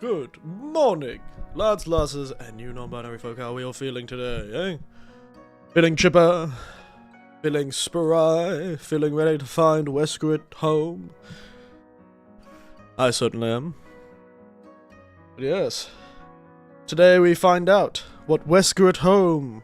Good morning, lads, lasses, and you non-binary folk. How are we all feeling today, eh? Feeling chipper, feeling spry, feeling ready to find wesker at home? I certainly am. But yes, today we find out what wesker at home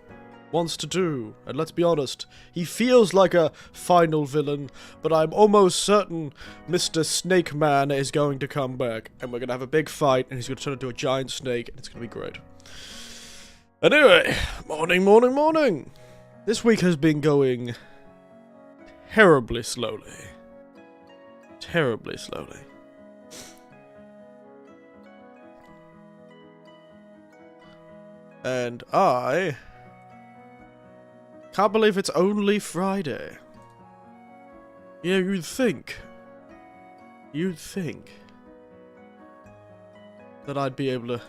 wants to do, and let's be honest, he feels like a final villain, but I'm almost certain Mr. Snake Man is going to come back, and we're going to have a big fight, and he's going to turn into a giant snake, and it's going to be great. Anyway, morning. This week has been going terribly slowly. And I can't believe it's only Friday. Yeah, you'd think that I'd be able to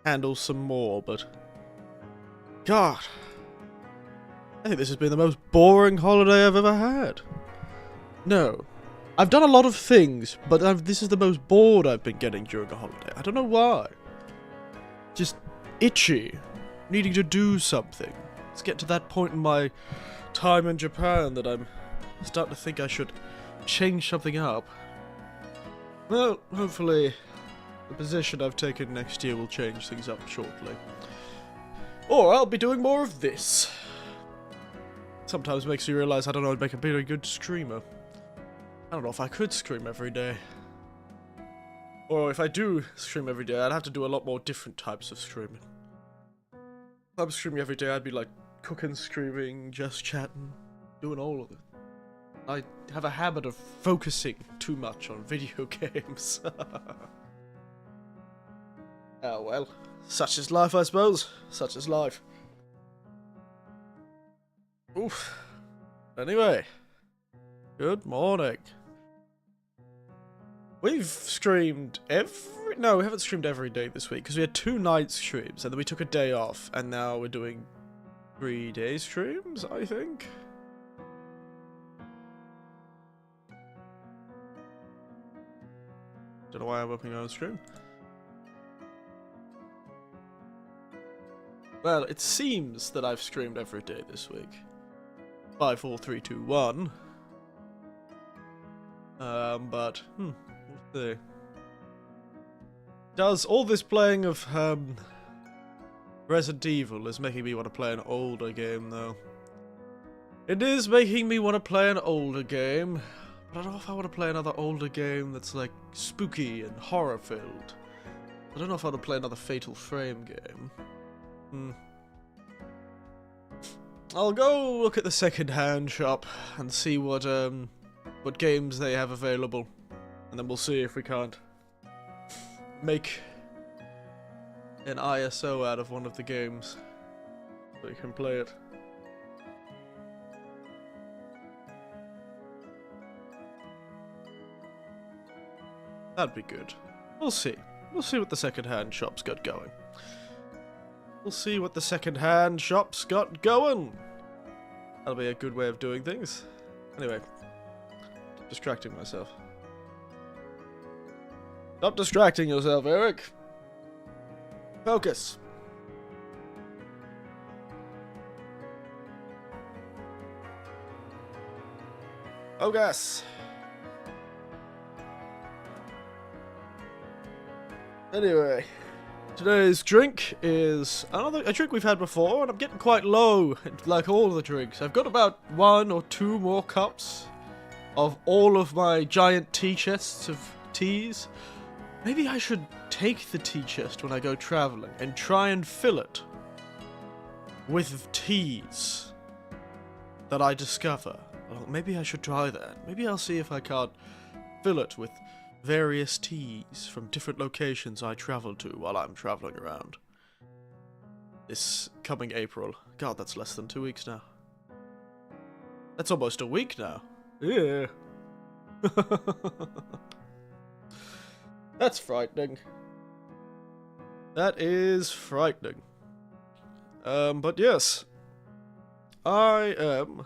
handle some more, but God, I think this has been the most boring holiday I've ever had. No, I've done a lot of things, but this is the most bored I've been getting during a holiday. I don't know why. Just itchy, needing to do something. Let's get to that point in my time in Japan that I'm starting to think I should change something up. Well, hopefully the position I've taken next year will change things up shortly. Or I'll be doing more of this. Sometimes makes you realise I don't know I'd make a very good streamer. I don't know if I could stream every day. Or if I do stream every day, I'd have to do a lot more different types of streaming. If I'm streaming every day, I'd be like cooking, streaming, just chatting, doing all of it. I have a habit of focusing too much on video games. Oh well, such is life, I suppose. Such is life. Oof. Anyway, good morning. We've streamed no, we haven't streamed every day this week, because we had 2 night streams, and then we took a day off, and now we're doing 3 day streams, I think? Don't know why I'm opening on stream. Well, it seems that I've streamed every day this week. 5, 4, 3, 2, 1. But, we'll see. Does all this playing of, Resident Evil is making me want to play an older game, though. It is making me want to play an older game, but I don't know if I want to play another older game that's, like, spooky and horror-filled. I don't know if I want to play another Fatal Frame game. I'll go look at the second-hand shop and see what games they have available, and then we'll see if we can't make an ISO out of one of the games so you can play it. That'd be good. We'll see. We'll see what the second-hand shop's got going. That'll be a good way of doing things. Anyway, distracting myself. Stop distracting yourself, Eric. Focus. Focus. Anyway, today's drink is a drink we've had before, and I'm getting quite low, like all the drinks. I've got about 1 or 2 more cups of all of my giant tea chests of teas. Maybe I should take the tea chest when I go traveling and try and fill it with teas that I discover. Well, maybe I should try that. Maybe I'll see if I can't fill it with various teas from different locations I travel to while I'm traveling around. This coming April. God, that's less than 2 weeks now. That's almost a week now. Yeah. That's frightening. That is frightening. But yes. I am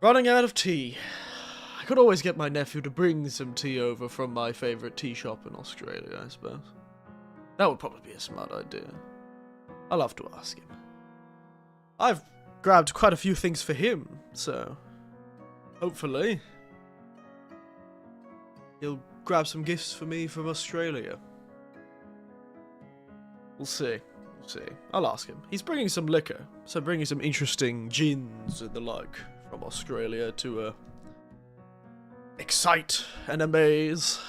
Running out of tea. I could always get my nephew to bring some tea over from my favourite tea shop in Australia, I suppose. That would probably be a smart idea. I'll have to ask him. I've grabbed quite a few things for him, so hopefully he'll grab some gifts for me from Australia. We'll see. We'll see. I'll ask him. He's bringing some liquor, so bringing some interesting gins and the like from Australia to excite and amaze.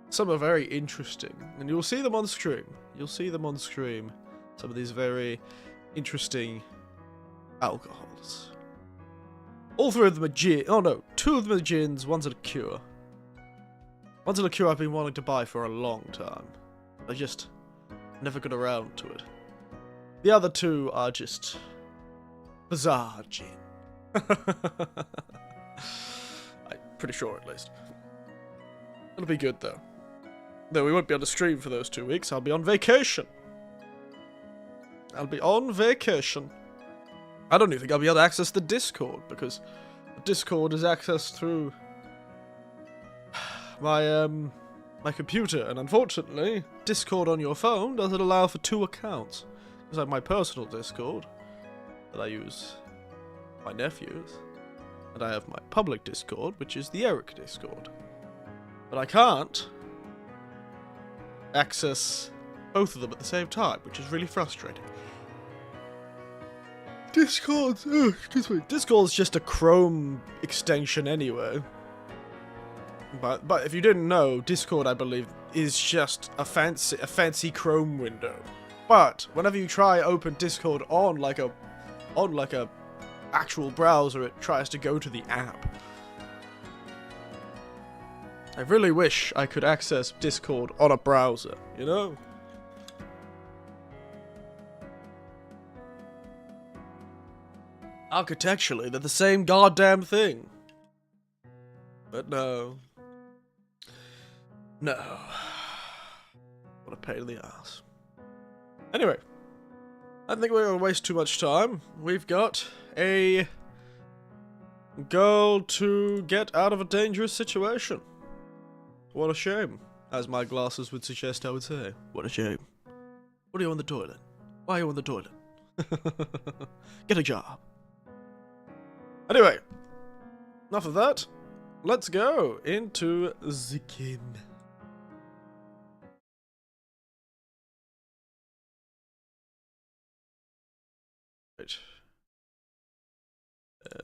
Some are very interesting, and you'll see them on stream. You'll see them on stream. Some of these very interesting alcohols. All three of them are gin. Oh no, two of them are gins, one's a liqueur. One's a liqueur I've been wanting to buy for a long time. I just never got around to it. The other two are just bizarre gin. I'm pretty sure, at least. It'll be good, though. Though we won't be on the stream for those 2 weeks. I'll be on vacation. I'll be on vacation. I don't even think I'll be able to access the Discord, because the Discord is accessed through my computer, and unfortunately, Discord on your phone doesn't allow for 2 accounts. There's like my personal Discord that I use my nephews, and I have my public Discord, which is the Eric Discord. But I can't access both of them at the same time, which is really frustrating. Discord's just a Chrome extension anyway. But if you didn't know, Discord, I believe, is just a fancy Chrome window. But whenever you try open Discord on like a actual browser, it tries to go to the app. I really wish I could access Discord on a browser, you know? Architecturally, they're the same goddamn thing. But no. No. What a pain in the ass. Anyway, I don't think we're going to waste too much time. We've got a girl to get out of a dangerous situation. What a shame. As my glasses would suggest I would say. What a shame. What are you on the toilet? Why are you on the toilet? Get a job. Anyway, enough of that. Let's go into the game. Right.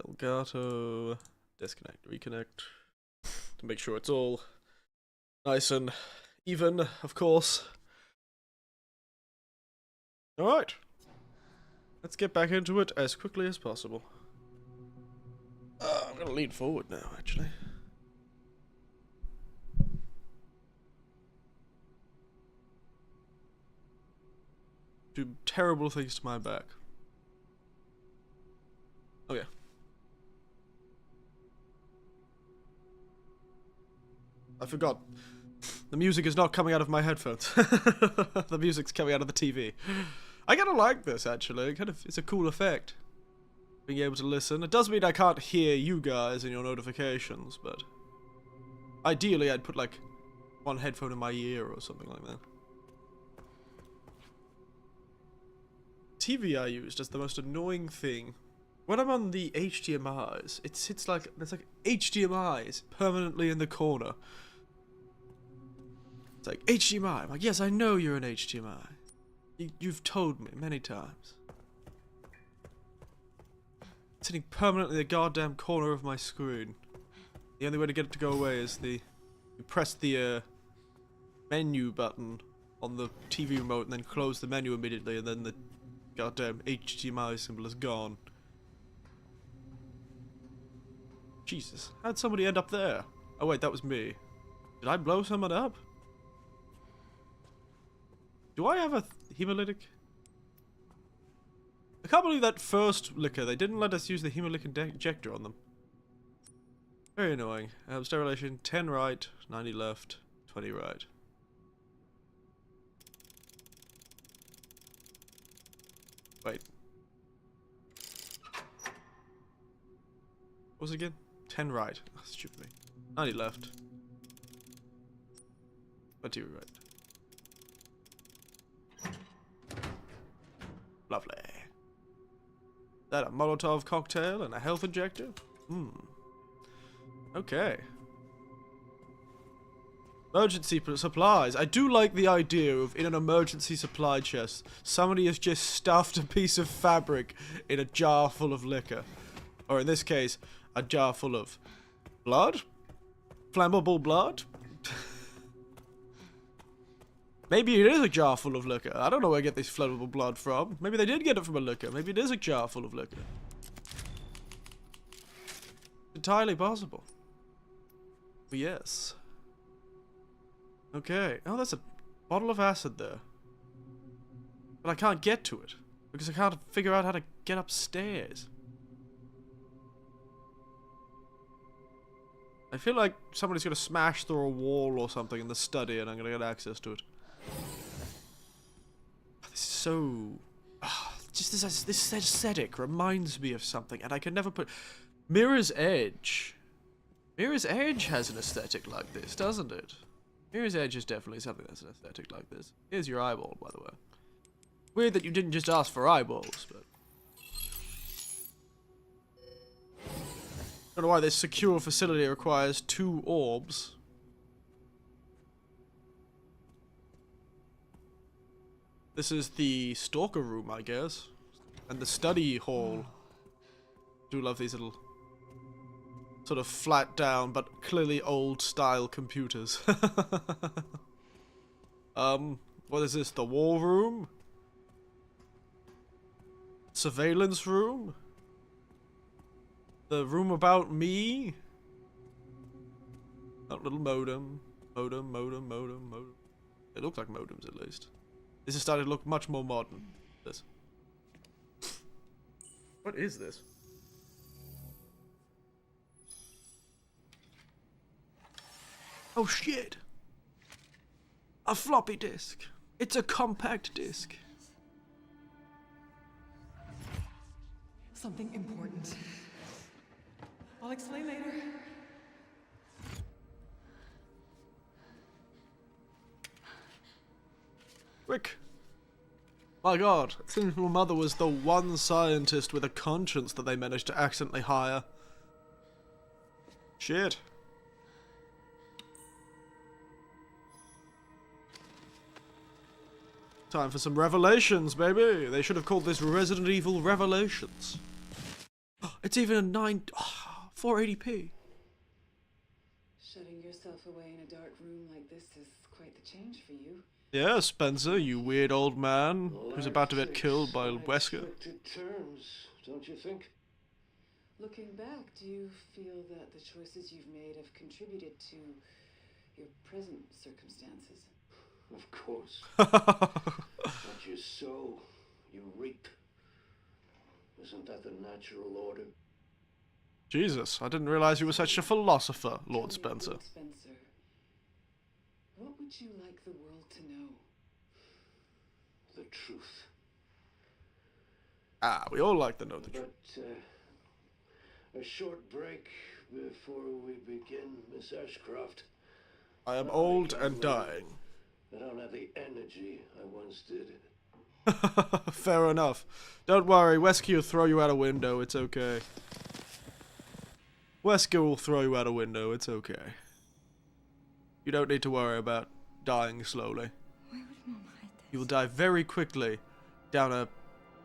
Elgato. Disconnect. Reconnect. To make sure it's all nice and even, of course. Alright. Let's get back into it as quickly as possible. I'm gonna lean forward now, actually. Do terrible things to my back. Oh yeah. I forgot. The music is not coming out of my headphones. The music's coming out of the TV. I kinda like this, actually. It's a cool effect. Being able to listen. It does mean I can't hear you guys in your notifications, but ideally I'd put like one headphone in my ear or something like that. TV I used is the most annoying thing. When I'm on the HDMIs, it sits like there's like HDMIs permanently in the corner. It's like HDMI. I'm like, yes, I know you're an HDMI. You've told me many times. Sitting permanently in the goddamn corner of my screen. The only way to get it to go away is you press the menu button on the TV remote and then close the menu immediately, and then the goddamn HDMI symbol is gone. Jesus, how'd somebody end up there? Oh wait, that was me. Did I blow someone up? Do I have a hemolytic? I can't believe that first liquor, they didn't let us use the hemolytic injector on them. Very annoying. Star relation, 10 right, 90 left, 20 right. Wait. was it again? 10 right. Oh, stupid me. 90 left. 20 right. Lovely. That a Molotov cocktail and a health injector? Okay. Emergency supplies. I do like the idea of, in an emergency supply chest, somebody has just stuffed a piece of fabric in a jar full of liquor. Or in this case, a jar full of blood? Flammable blood? Maybe it is a jar full of liquor. I don't know where I get this flammable blood from. Maybe they did get it from a liquor. Maybe it is a jar full of liquor. Entirely possible. But yes. Okay. Oh, that's a bottle of acid there. But I can't get to it. Because I can't figure out how to get upstairs. I feel like somebody's gonna smash through a wall or something in the study and I'm gonna get access to it. This is so... just this aesthetic reminds me of something and I can never put... Mirror's Edge. Mirror's Edge has an aesthetic like this, doesn't it? Mirror's Edge is definitely something that's an aesthetic like this. Here's your eyeball, by the way. Weird that you didn't just ask for eyeballs, but... I don't know why this secure facility requires 2 orbs. This is the stalker room, I guess. And the study hall. Do love these little sort of flat down but clearly old style computers. What is this? The war room? Surveillance room? The room about me? Oh, little modem. Modem. It looks like modems at least. This is starting to look much more modern. This. What is this? Oh shit! A floppy disk. It's a compact disk. Something important. I'll explain later. Quick! My god, it seems my mother was the one scientist with a conscience that they managed to accidentally hire. Shit. Time for some revelations, baby! They should have called this Resident Evil Revelations. It's even a 480p. Shutting yourself away in a dark room like this is quite the change for you. Yeah, Spencer, you weird old man who's about to get killed by Wesker. Terms, don't you think? Looking back, do you feel that the choices you've made have contributed to your present circumstances? Of course. What you sow, you reap. Isn't that the natural order? Jesus, I didn't realize you were such a philosopher, Lord Spencer. Lord Spencer, what would you like the world to know? The truth. Ah, we all like to know the truth. But, a short break before we begin, Miss Ashcroft. I am old and dying. I don't have the energy I once did. Fair enough. Don't worry, Wesker will throw you out a window, it's okay. Wesker will throw you out a window, it's okay. You don't need to worry about dying slowly. Why would Mom hide this? You will die very quickly down a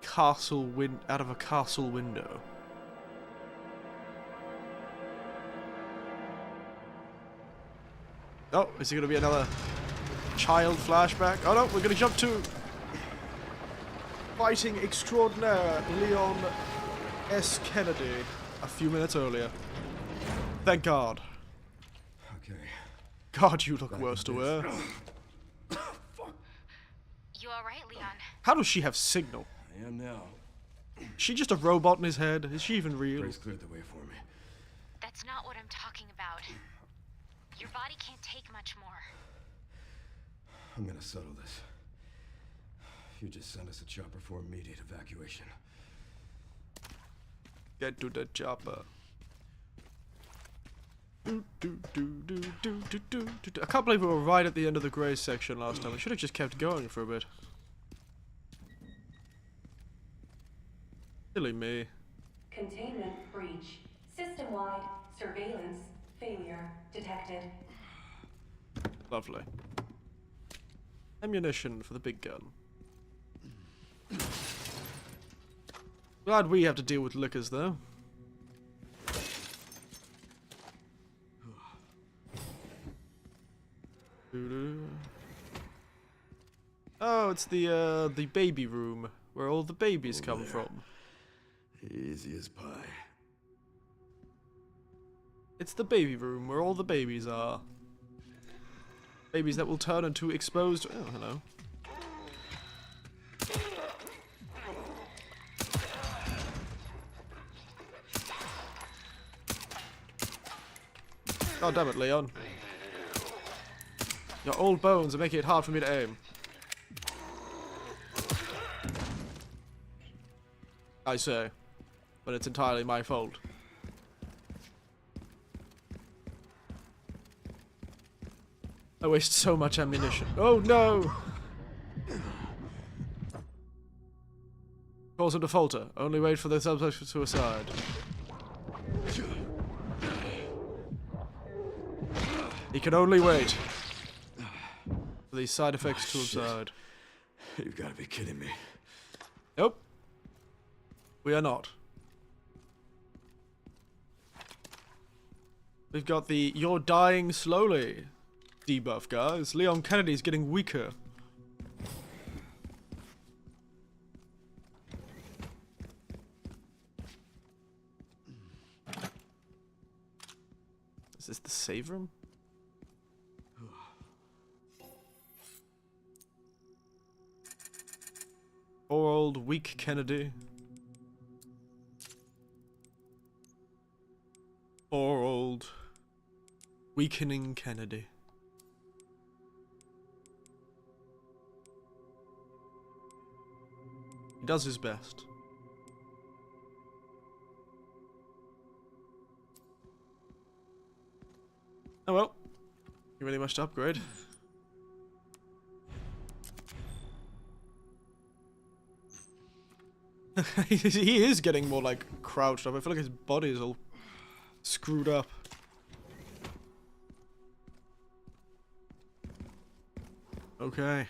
castle out of a castle window. Oh, is it going to be another child flashback? Oh no, we're going to jump to fighting extraordinaire Leon S. Kennedy a few minutes earlier. Thank God. Okay. God, you look worse to wear. You alright, Leon? How does she have signal? I am now. Is she just a robot in his head? Is she even real? Grace cleared the way for me. That's not what I'm talking about. Your body can't take much more. I'm gonna settle this. You just send us a chopper for immediate evacuation. Get to the chopper. I can't believe we were right at the end of the grey section last time. We should have just kept going for a bit. Silly me. Containment breach. System-wide surveillance failure detected. Lovely. Ammunition for the big gun. Glad we have to deal with lickers, though. Oh, it's the baby room where all the babies come from. Easy as pie. It's the baby room where all the babies are. Babies that will turn into exposed. Oh, hello. God damn it, Leon. Your old bones are making it hard for me to aim. I say, but it's entirely my fault. I waste so much ammunition. Oh no! Calls him to falter. Only wait for the subject for suicide. He can only wait for these side effects to subside. You've got to be kidding me. Nope. We are not. We've got the "you're dying slowly" debuff, guys. Leon Kennedy's getting weaker. Is this the save room? Poor old weak Kennedy. Poor old weakening Kennedy. He does his best. Oh well. You really much to upgrade. He is getting more like crouched up. I feel like his body is all screwed up. Okay.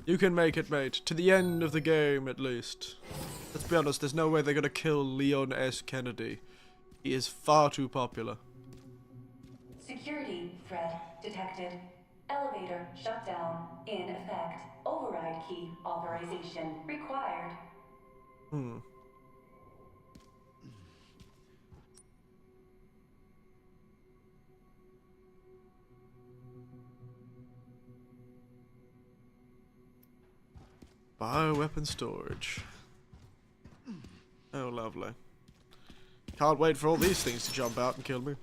You can make it, mate. To the end of the game, at least. Let's be honest, there's no way they're gonna kill Leon S. Kennedy. He is far too popular. Security threat detected. Elevator shut down. In effect. Override key authorization required. Bioweapon storage. Oh, lovely. Can't wait for all these things to jump out and kill me.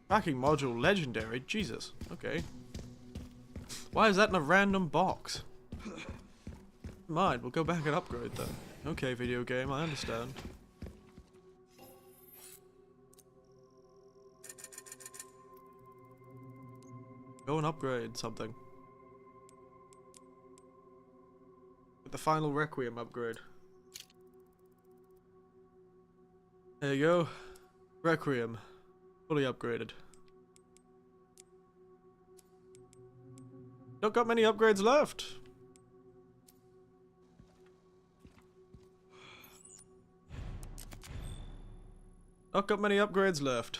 Tracking module legendary? Jesus. Okay. Why is that in a random box? Mind, we'll go back and upgrade then. Okay, video game, I understand. Go and upgrade something. The final Requiem upgrade. There you go. Requiem. Fully upgraded. Not got many upgrades left. Not got many upgrades left.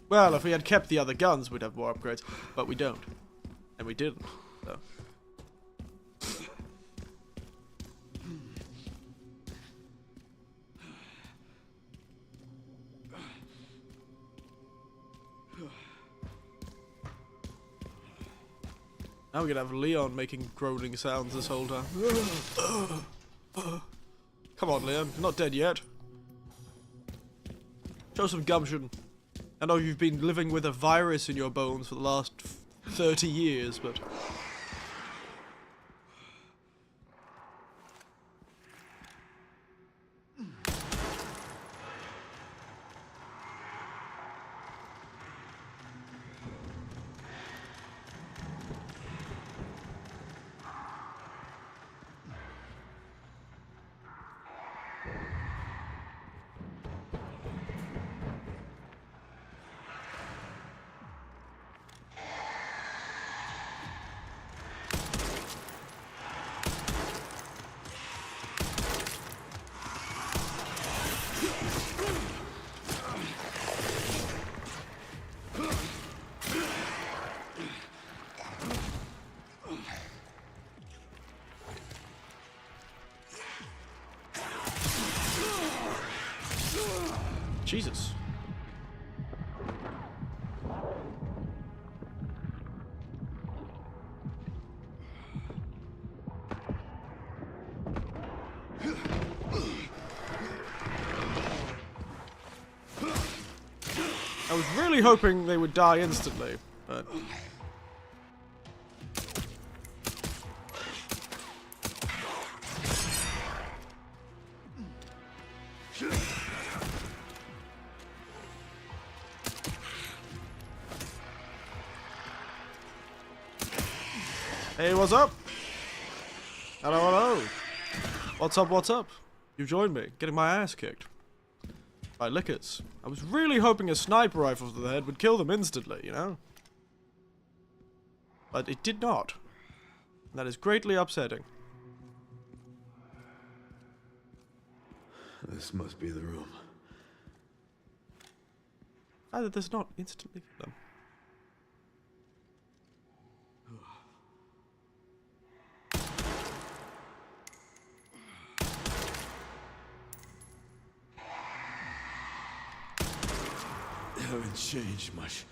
Well, if we had kept the other guns, we'd have more upgrades. But we don't. And we didn't. So. Now we're gonna have Leon making groaning sounds this whole time. Come on, Leon. You're not dead yet. Show some gumption. I know you've been living with a virus in your bones for the last 30 years, but... Jesus. I was really hoping they would die instantly, but... Hey, what's up? Hello, hello. What's up, what's up? You've joined me, getting my ass kicked. By lickers. I was really hoping a sniper rifle to the head would kill them instantly, you know? But it did not. And that is greatly upsetting. This must be the room. Either does not instantly kill them. They haven't changed much,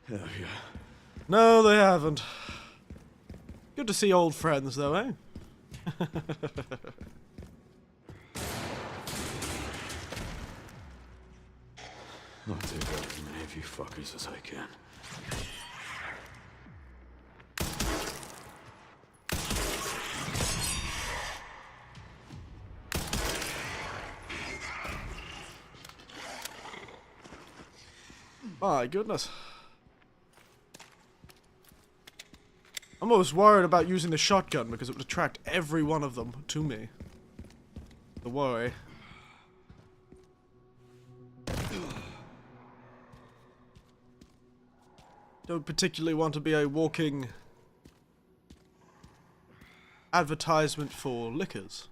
have you? No, they haven't. Good to see old friends, though, eh? I'll take out as many of you fuckers as I can. My goodness. I'm almost worried about using the shotgun because it would attract every one of them to me. The worry. Don't particularly want to be a walking advertisement for liquors.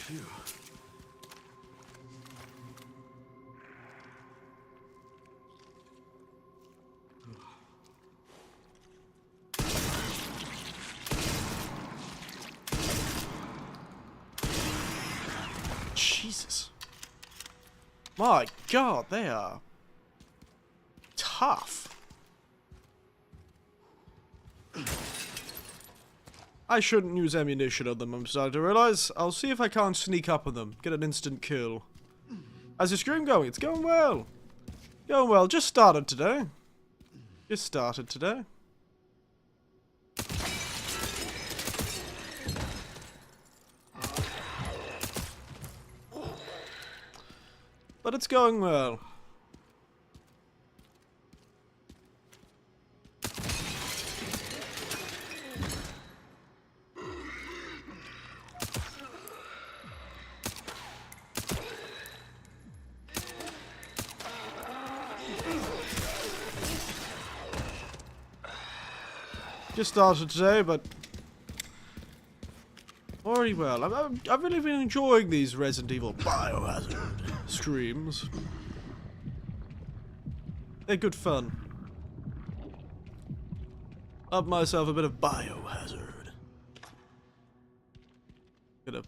Phew. Jesus. My God, they are tough. I shouldn't use ammunition on them, I'm starting to realize. I'll see if I can't sneak up on them, get an instant kill. How's your stream going? It's going well. Going well. Just started today. Just started today. But it's going well. Just started today, but already well. I've really been enjoying these Resident Evil Biohazard streams. They're good fun. Up myself a bit of Biohazard. Bit of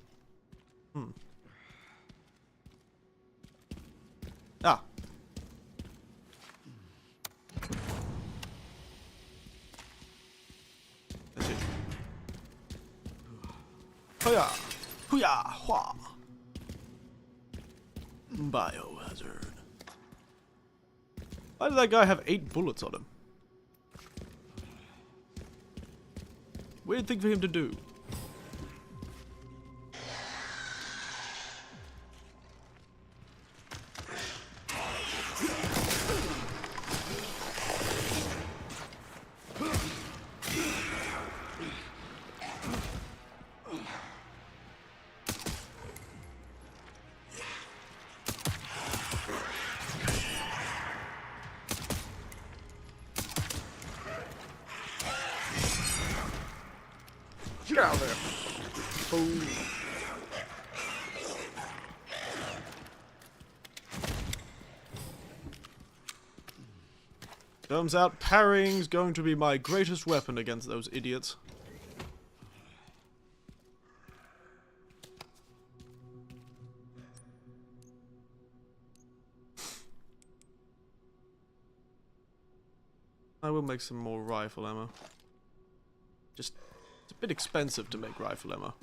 Ah. That's it. Hoo-yah! Hoo-yah! Hwah! Biohazard. Why did that guy have 8 bullets on him? Weird thing for him to do. Get out of there. Boom. Turns out parrying's going to be my greatest weapon against those idiots. I will make some more rifle ammo. Just, it's a bit expensive to make rifle ammo.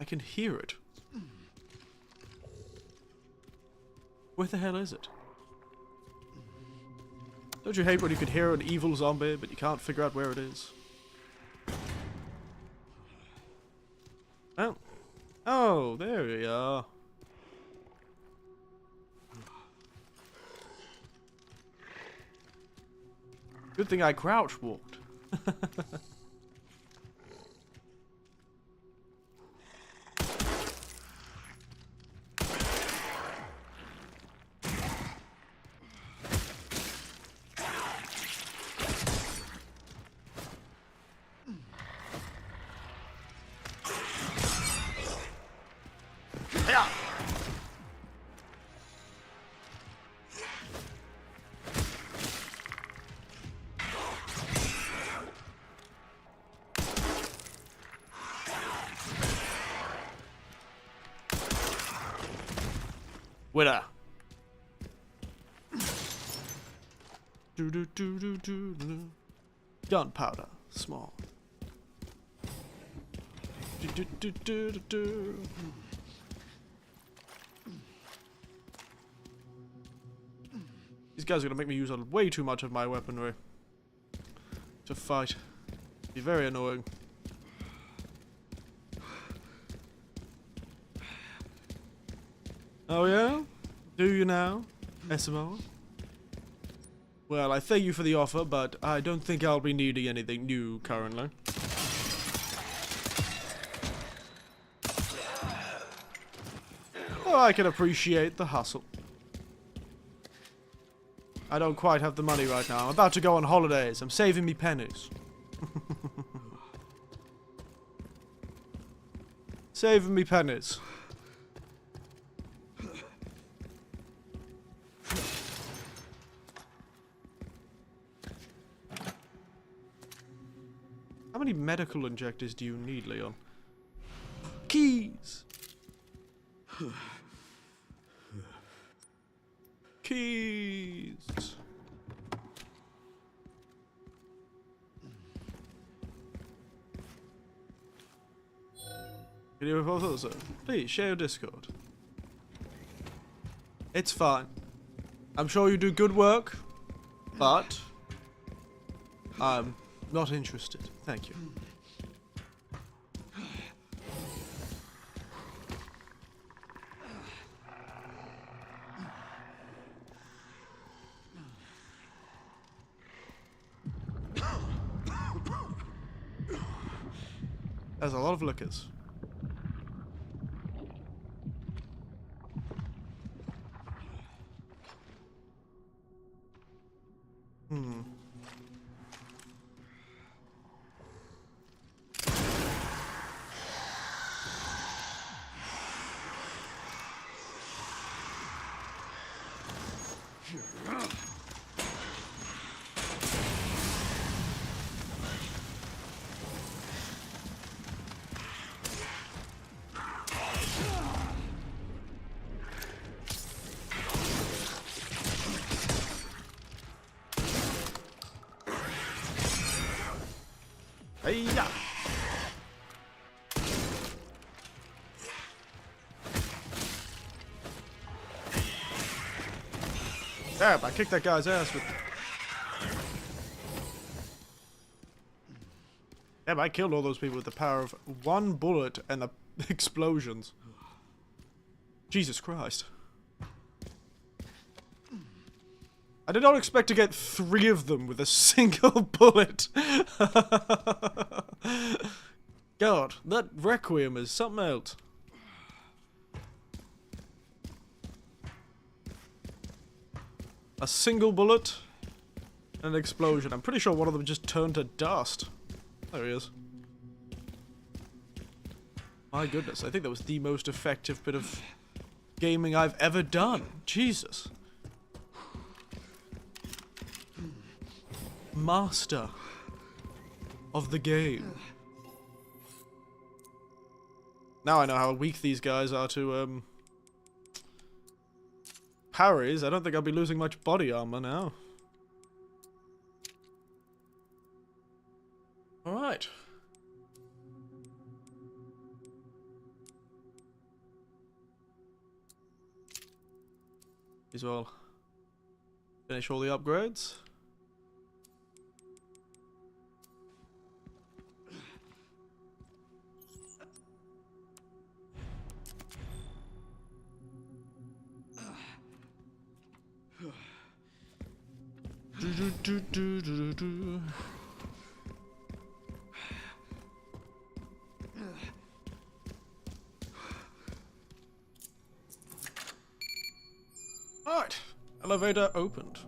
I can hear it. Where the hell is it? Don't you hate when you can hear an evil zombie, but you can't figure out where it is? Oh. Oh, there we are. Good thing I crouch walked. Winner. Do do do do do do. Gunpowder, small. Do do do do do do. These guys are gonna make me use way too much of my weaponry to fight. Be very annoying. Oh yeah? Do you now, SMR? Well, I thank you for the offer, but I don't think I'll be needing anything new currently. Oh, I can appreciate the hustle. I don't quite have the money right now. I'm about to go on holidays. I'm saving me pennies. Saving me pennies. How many medical injectors do you need, Leon? Keys! Keys! Can you report also? Please, share your Discord. It's fine. I'm sure you do good work, but I'm not interested. Thank you. There's a lot of liquors. Hey-ya! Damn, I kicked that guy's ass with... Damn, I killed all those people with the power of one bullet and the explosions. Jesus Christ. I did not expect to get 3 of them with a single bullet. God, that Requiem is something else. A single bullet. And an explosion. I'm pretty sure one of them just turned to dust. There he is. My goodness, I think that was the most effective bit of gaming I've ever done. Jesus. Master of the game. Now I know how weak these guys are to, parries. I don't think I'll be losing much body armor now. Alright. As well. Finish all the upgrades. Alright, elevator opened.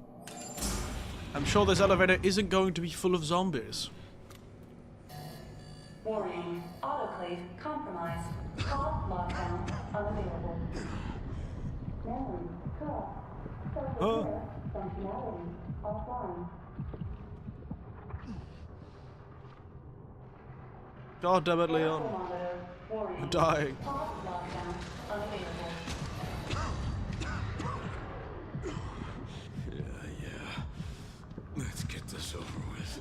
I'm sure this elevator isn't going to be full of zombies. Warning, autoclave compromised. Pod lockdown unavailable. Memory cut. Self-repair functionality offline. God damn it, Leon. Thermometer, warning. I'm dying. Pod lockdown unavailable. Yeah. Let's get this over with.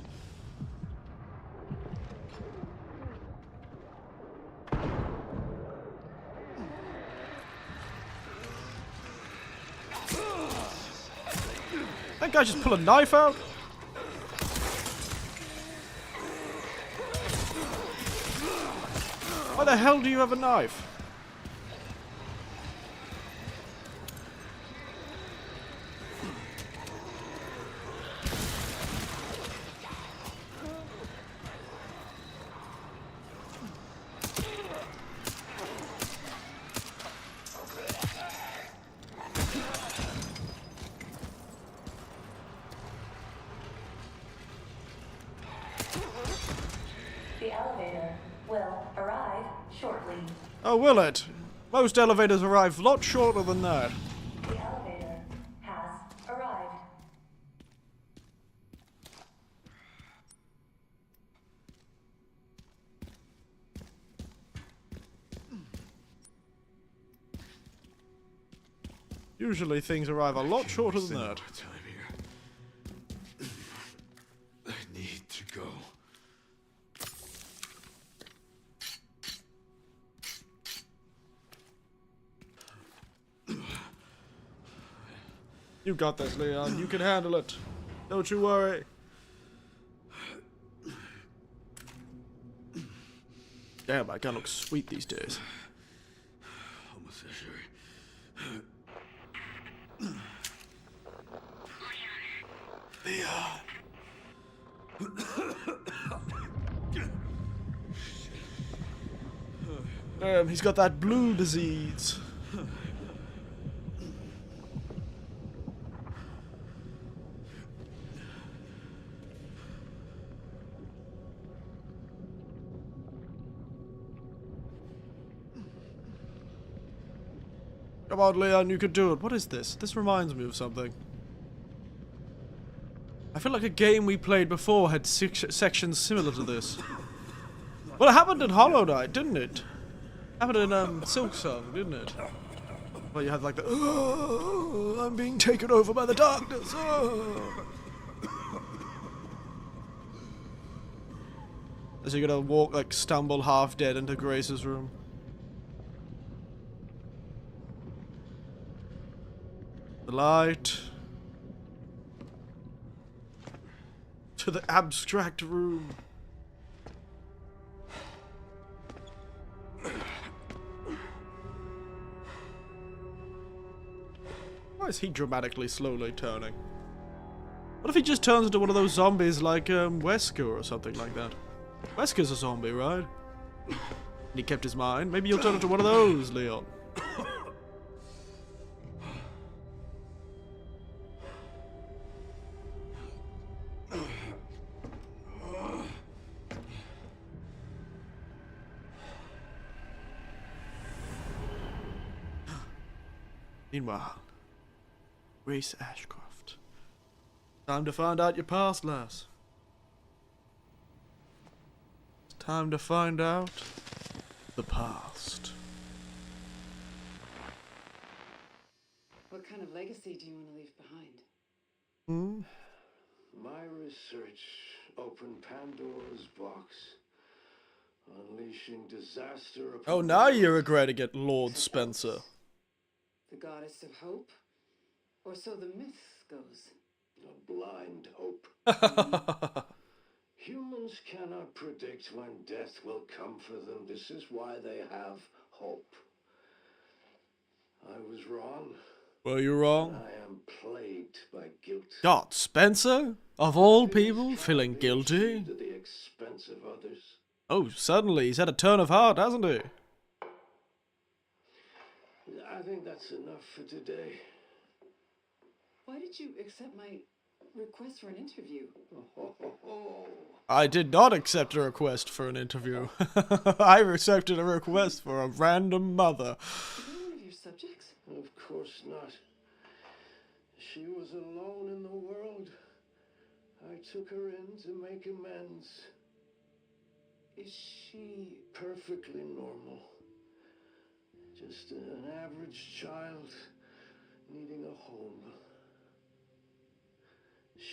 That guy just pulled a knife out? Why the hell do you have a knife? The elevator will arrive shortly. Oh, will it? Most elevators arrive a lot shorter than that. The elevator has arrived. Usually things arrive a lot shorter than that. Time here. I need to go. You got this, Leon. You can handle it. Don't you worry. Damn, my gun looks sweet these days. Almost sure. Damn, he's got that blue disease. Come on, Leon, you can do it. What is this? This reminds me of something. I feel like a game we played before had sections similar to this. Well, it happened in Hollow Knight, didn't it? Happened in Silk Song, didn't it? Where you had like the, oh, I'm being taken over by the darkness. Oh. As you're gonna walk, like, stumble half dead into Grace's room. The light. To the abstract room. Why is he dramatically slowly turning? What if he just turns into one of those zombies like Wesker or something like that? Wesker's a zombie, right? And he kept his mind. Maybe you'll turn into one of those, Leon. Meanwhile, Grace Ashcroft. Time to find out your past, lass. It's time to find out the past. What kind of legacy do you want to leave behind? Hmm? My research opened Pandora's box, unleashing disaster upon Oh, the now you're world. regretting it, Lord Spencer. The goddess of hope? Or so the myth goes. A blind hope. Humans cannot predict when death will come for them. This is why they have hope. I was wrong. Were you wrong? I am plagued by guilt. God, Spencer? Of all people, Happiness feeling cannot be guilty? achieved at the expense of others. Oh, suddenly he's had a turn of heart, hasn't he? I think that's enough for today. Why did you accept my request for an interview? I did not accept a request for an interview. I accepted a request for a random mother. Is that one of your subjects? Of course not. She was alone in the world. I took her in to make amends. Is she... Perfectly normal. Just an average child needing a home.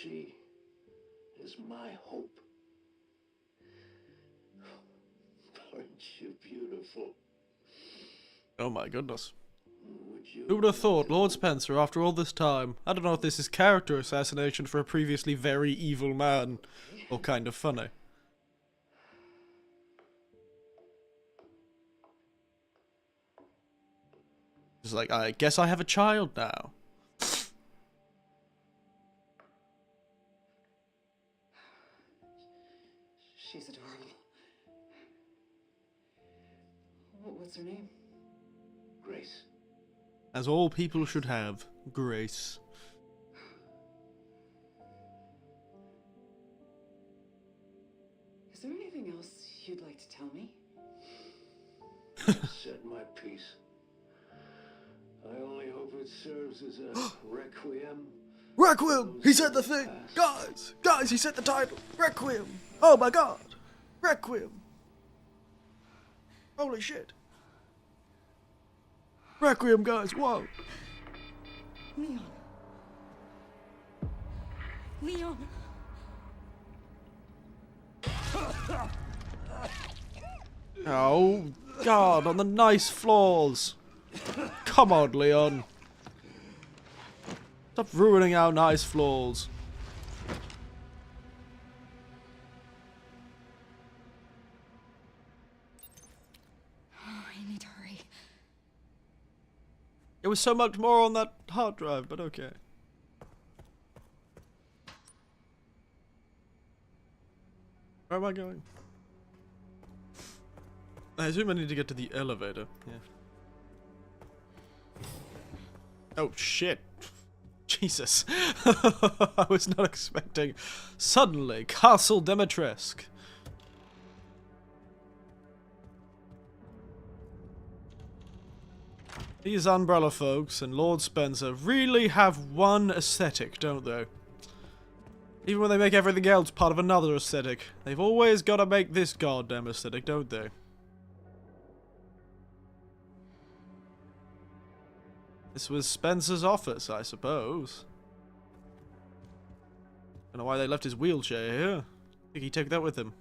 She is my hope. Aren't you beautiful? Oh my goodness. Would you Who would have thought, like Lord to- Spencer, after all this time? I don't know if this is character assassination for a previously very evil man, or kind of funny. It's like, I guess I have a child now. She's adorable. What's her name? Grace. As all people should have, Grace. Is there anything else you'd like to tell me? I've said my piece. I only hope it serves as a requiem. Requiem! He said the thing! Guys, he said the title! Requiem! Oh my god! Requiem! Holy shit! Requiem, guys, whoa! Leon. Leon. Oh god, on the nice floors! Come on, Leon! Stop ruining our nice floors. I need to hurry. There was so much more on that hard drive, but okay. Where am I going? I assume I need to get to the elevator. Yeah. Oh shit. Jesus. I was not expecting. Suddenly, Castle Demetresque. These umbrella folks and Lord Spencer really have one aesthetic, don't they? Even when they make everything else part of another aesthetic, they've always got to make this goddamn aesthetic, don't they? This was Spencer's office, I suppose. Don't know why they left his wheelchair here. I think he took that with him.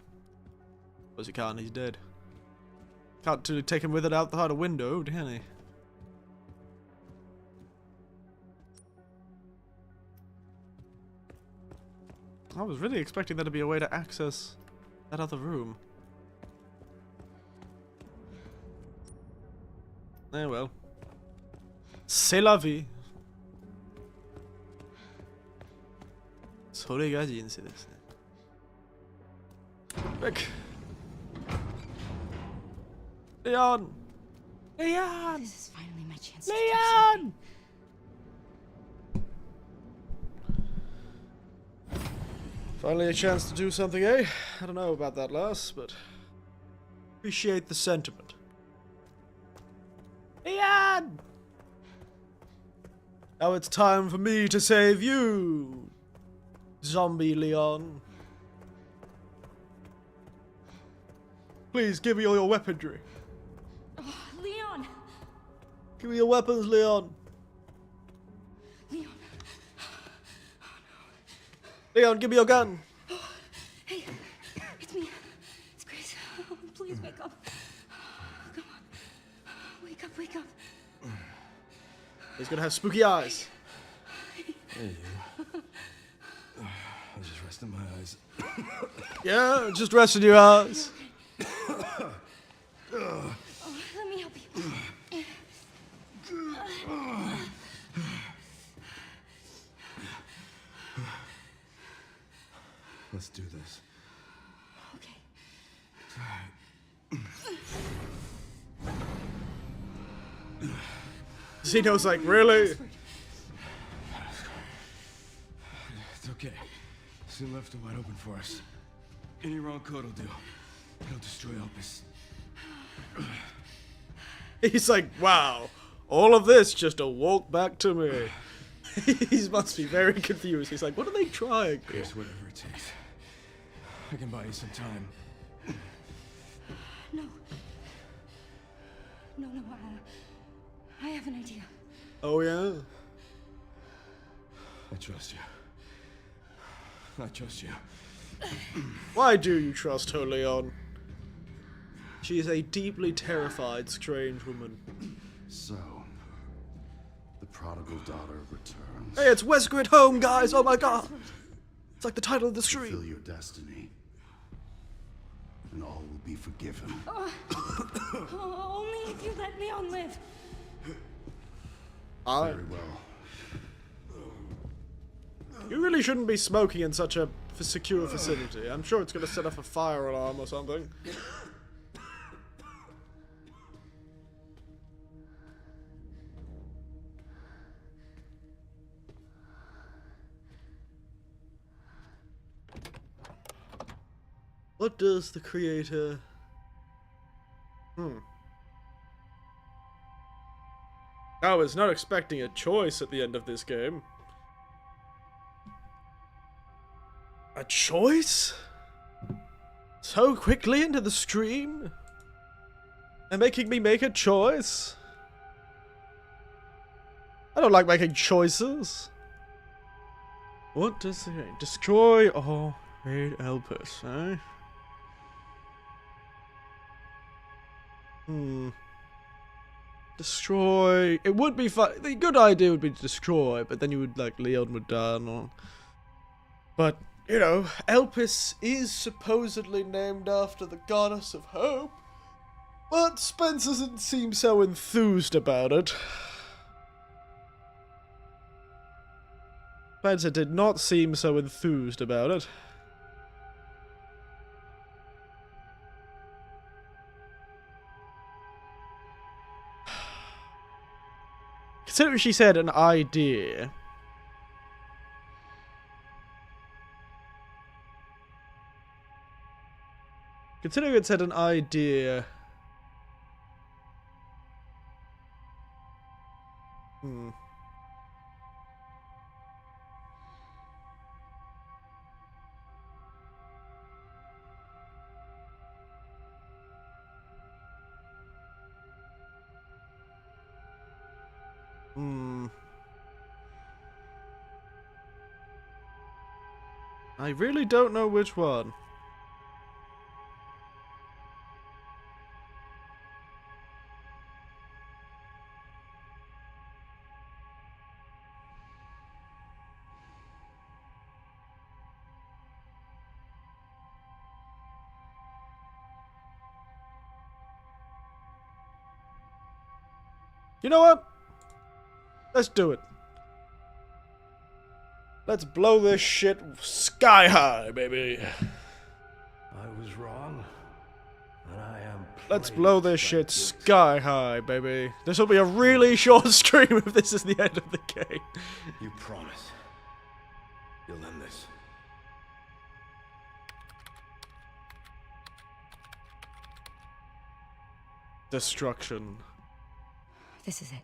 Suppose he can't, he's dead. Can't really take him with it out the window, can he? I was really expecting there to be a way to access that other room. Eh well. C'est la vie. それが人生ですね。Rick. Leon! Leon! This is finally my chance to do Leon! Finally a chance to do something, eh? I don't know about that last, but appreciate the sentiment. Leon! Now it's time for me to save you, Zombie Leon. Please give me all your weaponry. Oh, Leon! Give me your weapons, Leon. Leon. Leon, give me your gun. Hey, it's me. It's Grace. Oh, please wake up. Come on. Wake up, wake up. He's gonna have spooky eyes. Hey, you. I was just resting my eyes. Yeah, just resting your eyes. Oh, let me help you. Let's do this. Okay. Zeno's like, really? It's okay. Soon left are wide open for us. Any wrong code will do. It'll destroy Opus. He's like, wow, all of this just awoke back to me. He must be very confused. He's like, what are they trying here? Here's whatever it takes. I can buy you some time. No. No, I have an idea. Oh, yeah? I trust you. I trust you. Why do you trust her, Leon? She is a deeply terrified, strange woman. So, the prodigal daughter returns. Hey, it's Wesker at home, guys! Oh my god! It's like the title of the Fulfill stream. your destiny, and all will be forgiven. Oh, only if you let Leon live. Very well. You really shouldn't be smoking in such a secure facility. I'm sure it's gonna set off a fire alarm or something. What does the creator... I was not expecting a choice at the end of this game. A choice? So quickly into the stream? And making me make a choice? I don't like making choices. What does it say? Destroy or raid Elpis, eh? Destroy. It would be fun. The good idea would be to destroy, but then you would, like, Leon would die and all. But, you know, Elpis is supposedly named after the goddess of hope. But Spencer doesn't seem so enthused about it. Spencer did not seem so enthused about it. Considering she said an idea. Considering it said an idea. I really don't know which one. You know what? Let's do it. Let's blow this shit sky high, baby. I was wrong, and I am. Let's blow this shit sky high, baby. This will be a really short stream if this is the end of the game. You promise. You'll end this. Destruction. This is it.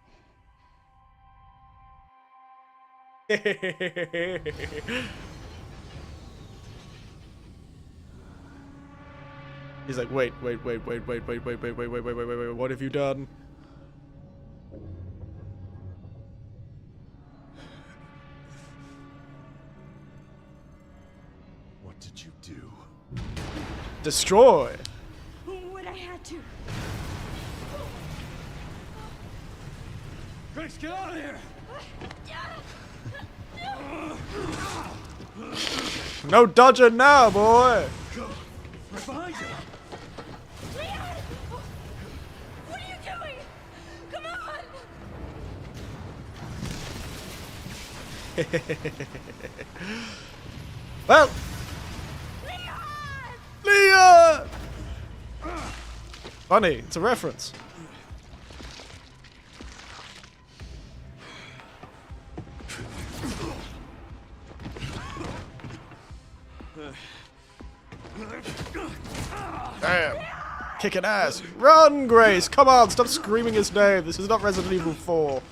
He's like, wait, what have you done? What did you do? Destroy. What I had to. Grace, get out of here! No dodging now, boy. Go! Right behind you! Leon! What are you doing? Come on! Well, Leon! Leon. Funny, it's a reference. Damn. Kicking ass. Run, Grace. Come on, stop screaming his name. This is not Resident Evil 4.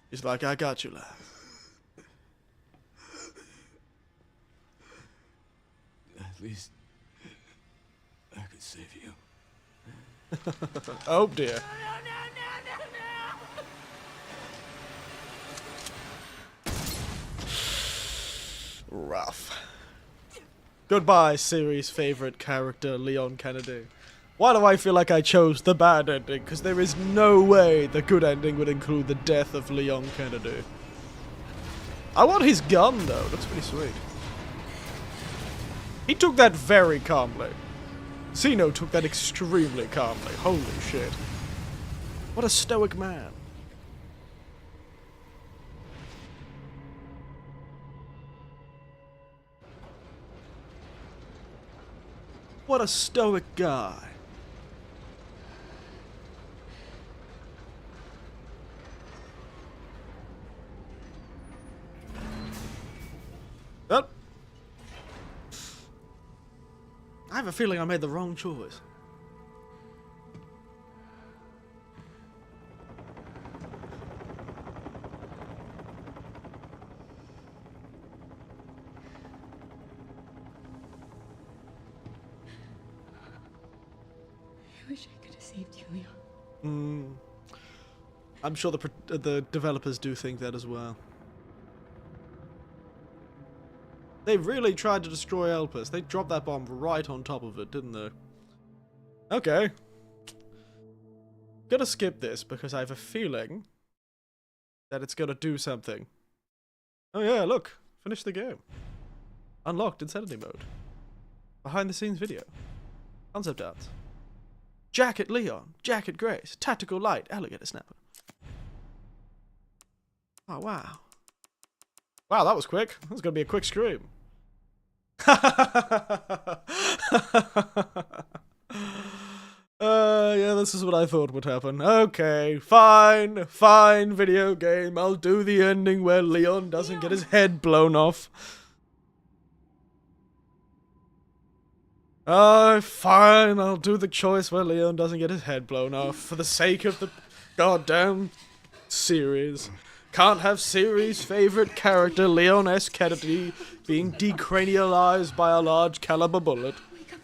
He's like, I got you, lad. At least I could save you. Oh dear. Rough. Goodbye, series favorite character Leon Kennedy. Why do I feel like I chose the bad ending? Because there is no way the good ending would include the death of Leon Kennedy. I want his gun though, looks pretty sweet. He took that very calmly. Zeno took that extremely calmly. Holy shit. What a stoic man. What a stoic guy. Oh. I have a feeling I made the wrong choice. I wish I could have saved you, Leon. I'm sure the developers do think that as well. They really tried to destroy Elpis. They dropped that bomb right on top of it, didn't they? Okay. Gonna skip this because I have a feeling that it's gonna do something. Oh yeah, look. Finish the game. Unlocked Insanity mode. Behind the scenes video. Concept art. Jacket Leon. Jacket Grace. Tactical light. Alligator snapper. Oh wow. Wow, that was quick. That was gonna be a quick stream. Yeah, this is what I thought would happen. Okay, fine, video game. I'll do the ending where Leon doesn't get his head blown off. Fine, I'll do the choice where Leon doesn't get his head blown off for the sake of the goddamn series. Can't have series favorite character Leon S. Kennedy being decranialized by a large caliber bullet.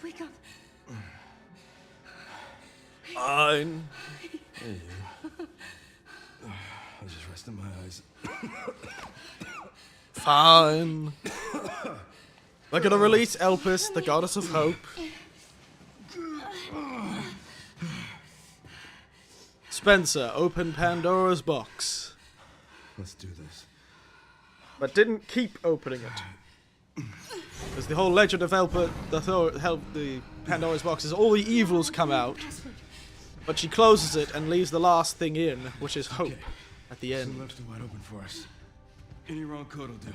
Wake up. Fine. Hey, you. I was just resting my eyes. Fine. We're gonna release Elpis, the goddess of hope. Spencer, open Pandora's box. Let's do this. But didn't keep opening it. Because the whole legend of Elpis, the Pandora's box is all the evils come out. But she closes it and leaves the last thing in, which is hope at the end. The left's wide open for us. Any wrong code will do.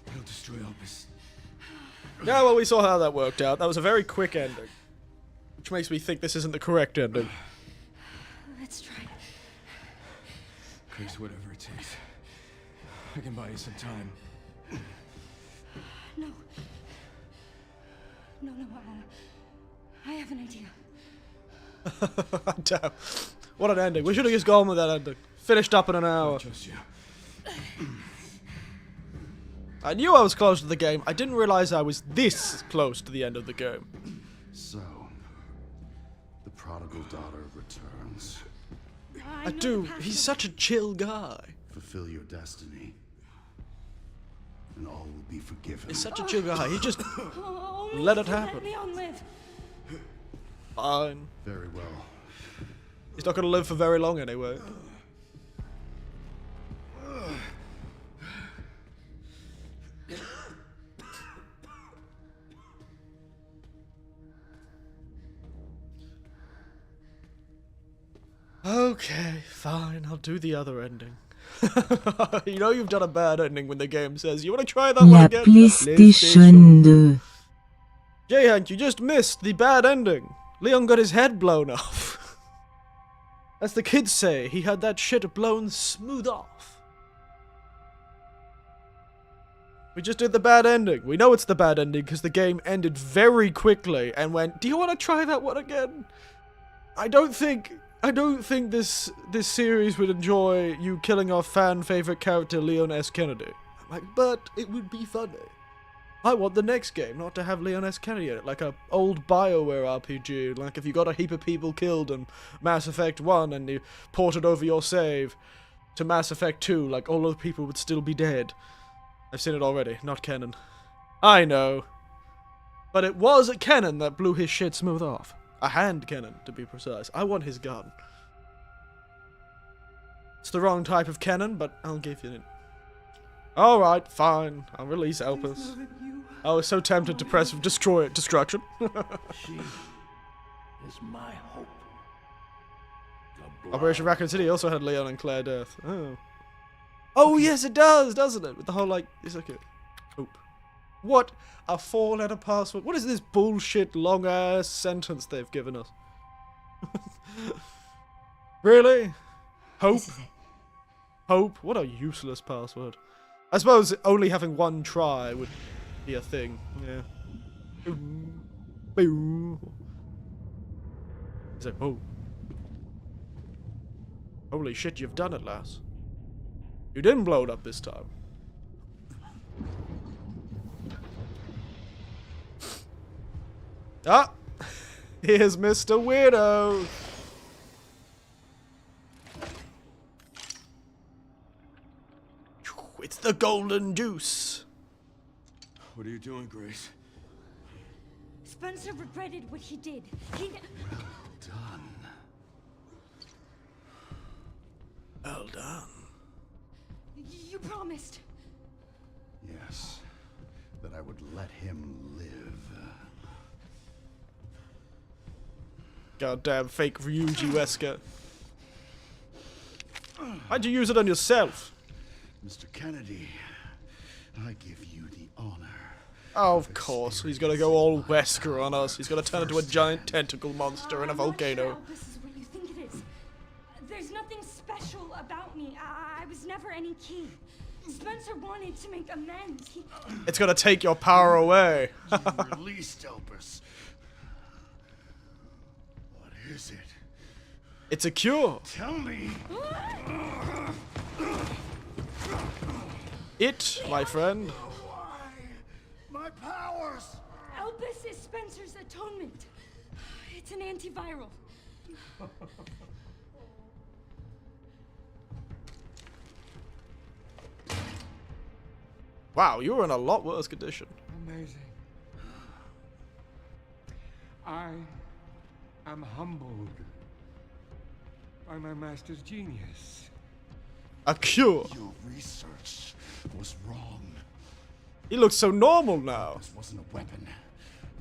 It'll destroy Elpis. Yeah, well, we saw how that worked out. That was a very quick ending. Which makes me think this isn't the correct ending. Let's try. Grace, whatever it takes. I can buy you some time. No. No, I have an idea. Damn. What an ending. We should have just gone with that ending. Finished up in an hour. I trust you. I knew I was close to the game. I didn't realize I was this close to the end of the game. So, the prodigal daughter returns. I do. He's such a chill guy. Fulfill your destiny, and all will be forgiven. He's such a chill guy. He just Oh, let it happen. Let Leon live. Fine. Very well. He's not gonna live for very long anyway. Okay, fine. I'll do the other ending. You know you've done a bad ending when the game says, you want to try that one La again? PlayStation 2. J-Hank, you just missed the bad ending. Leon got his head blown off. As the kids say, he had that shit blown smooth off. We just did the bad ending. We know it's the bad ending because the game ended very quickly and went, do you want to try that one again? I don't think this series would enjoy you killing our fan favorite character Leon S. Kennedy. I'm like, but it would be funny. I want the next game not to have Leon S. Kennedy in it, like a old BioWare RPG, like if you got a heap of people killed in Mass Effect 1 and you ported over your save to Mass Effect 2, like all of the people would still be dead. I've seen it already, not canon. I know. But it was a cannon that blew his shit smooth off. A hand cannon, to be precise. I want his gun. It's the wrong type of cannon, but I'll give you it. Alright, fine. I'll release Elpis. I was so tempted to press destruction. She is my hope. The Operation blood Raccoon City also had Leon and Claire Death. Oh. Oh, yes, it does, doesn't it? With the whole, like, it's like a... Hope. What a 4-letter password. What is this bullshit long-ass sentence they've given us? Really? Hope? This is it. Hope? What a useless password. I suppose only having one try would be a thing. Yeah. Boo. He's like, oh. Holy shit, you've done it, lass. You didn't blow it up this time. Ah! Here's Mr. Weirdo! It's the golden juice! What are you doing, Grace? Spencer regretted what he did. Done. Well done. You promised. Yes, that I would let him live. Goddamn fake Ryuji Wesker. Why'd you use it on yourself? Mr. Kennedy, I give you the honor. Oh, of course. He's gonna go all Wesker on us. He's gonna turn into a giant tentacle monster in a volcano. I'm not sure this is what you think it is. There's nothing special about me. I was never any key. Spencer wanted to make amends. It's gonna take your power away. You released Elpis. What is it? It's a cure. Tell me. It, my friend. Why? My powers. Elpis is Spencer's atonement. It's an antiviral. Wow, you were in a lot worse condition. Amazing. I am humbled by my master's genius. A cure. Your research was wrong. He looks so normal now. This wasn't a weapon.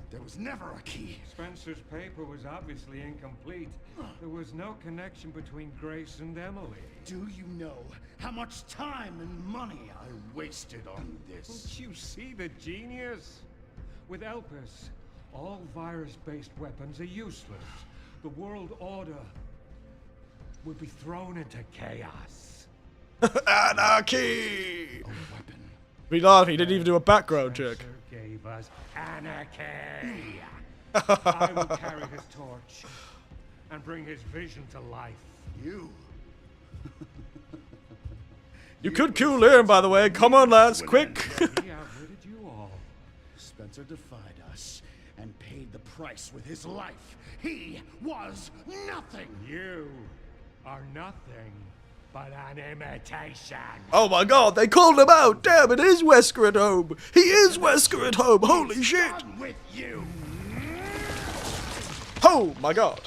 There was never a key. Spencer's paper was obviously incomplete. There was no connection between Grace and Emily. Do you know how much time and money I wasted on this? Don't you see the genius? With Elpis, all virus-based weapons are useless. The world order would be thrown into chaos. Anarchy! A weapon. We laugh, he didn't even do a background check. Spencer gave us anarchy. I will carry his torch and bring his vision to life. You? You could kill him, by the way. Come on, lads, quick. He outwitted you all. Spencer defied us and paid the price with his life. He was nothing. You are nothing but an imitation. Oh my god, they called him out. Damn, it is Wesker at home. He is Wesker at home. Holy shit. Done with you. Oh my god.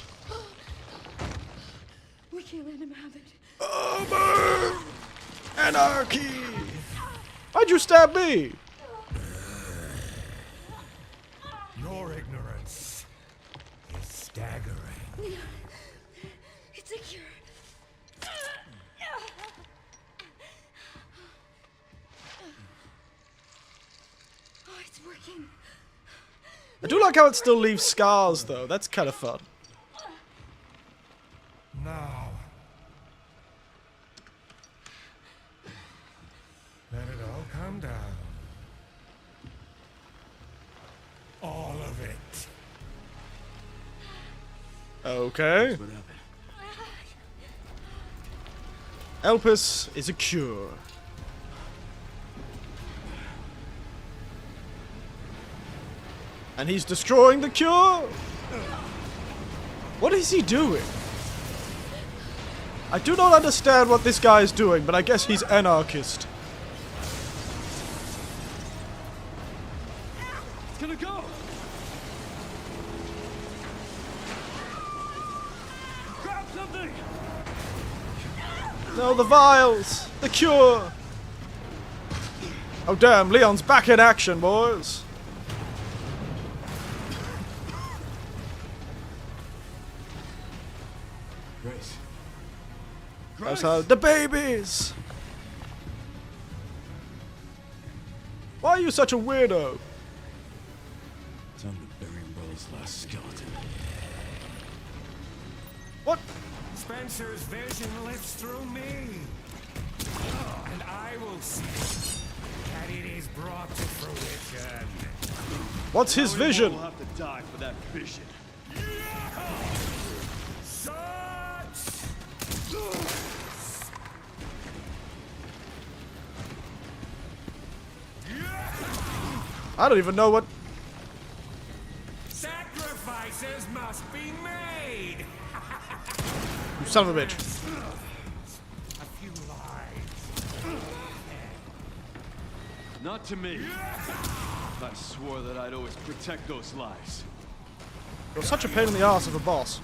We can't let him have it. Oh, anarchy. Why'd you stab me? Your ignorance is staggering. It's a cure. Oh, it's working. I do like how it still leaves scars, though. That's kind of fun. Now, let it all come down. All of it. Okay. What happened? Elpis is a cure. And he's destroying the cure? What is he doing? I do not understand what this guy is doing, but I guess he's anarchist. It's gonna go! Grab something! No, the vials! The cure! Oh damn, Leon's back in action, boys! Grace. That's how the babies! Why are you such a weirdo? Time to bury Umbrella's last skeleton. What? Spencer's vision lives through me. And I will see that it is brought to fruition. What's his vision? We'll have to die for that vision. I don't even know what... Sacrifices must be made. You son of a bitch. A few lives. Not to me. I swore that I'd always protect those lives. You're such a pain in the ass of a boss.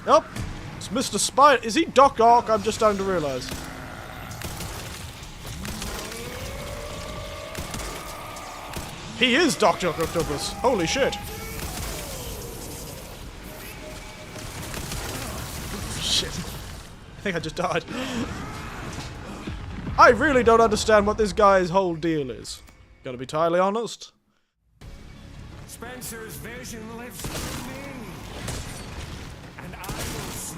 Yep, it's Mr. Spider. Is he Doc Ock? I'm just starting to realize. He is Dr. Octopus. Holy shit. Shit. I think I just died. I really don't understand what this guy's whole deal is. Gotta be entirely honest. Spencer's vision lives through me. And I will see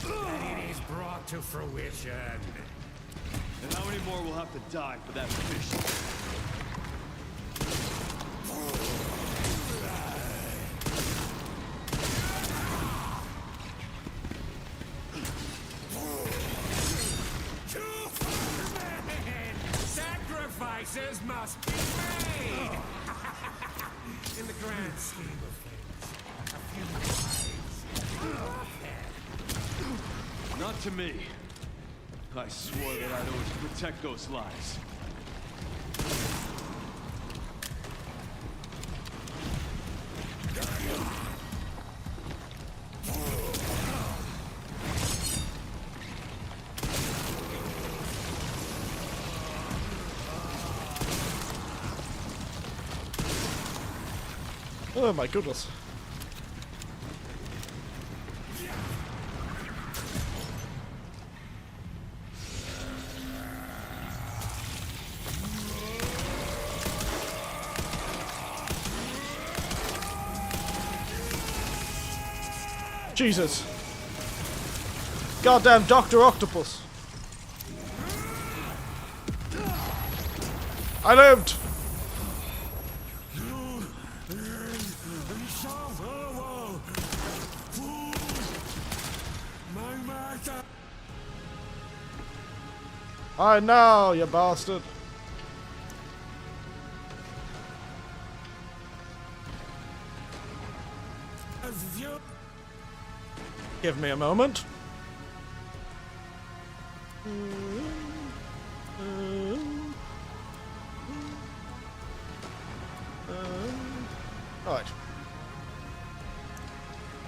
that it is brought to fruition. And how many more will have to die for that vision? Sacrifices must be made. In the grand scheme of things, a few lives. Not to me. I swore that I'd always protect those lives. Oh my goodness. Jesus. Goddamn Dr. Octopus. I lived. I know, you bastard. Give me a moment. Alright.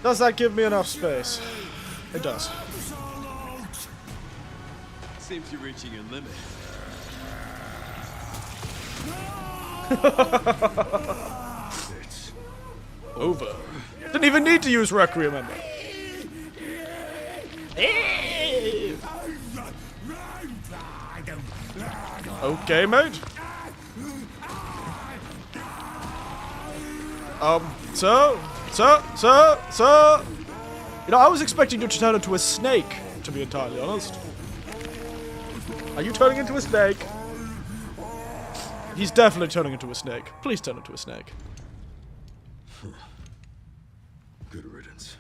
Does that give me enough space? It does. Seems you're reaching your limit. It's over. Didn't even need to use Requiem, remember? Okay, mate. Sir. You know, I was expecting you to turn into a snake, to be entirely honest. Are you turning into a snake? He's definitely turning into a snake. Please turn into a snake. Good riddance.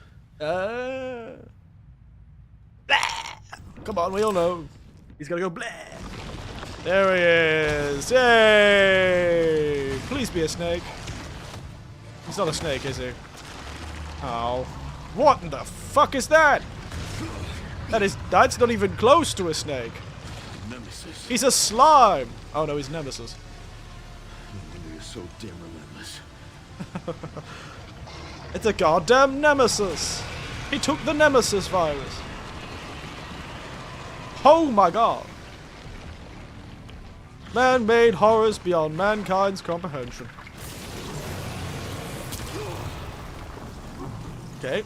Come on, we all know. He's gonna go blah. There he is. Yay! Please be a snake. He's not a snake, is he? Oh. What in the fuck is that? That's not even close to a snake. Nemesis. He's a slime. Oh no, he's Nemesis. No wonder you're so damn relentless. It's a goddamn Nemesis. He took the Nemesis virus. Oh my god. Man-made horrors beyond mankind's comprehension. Okay.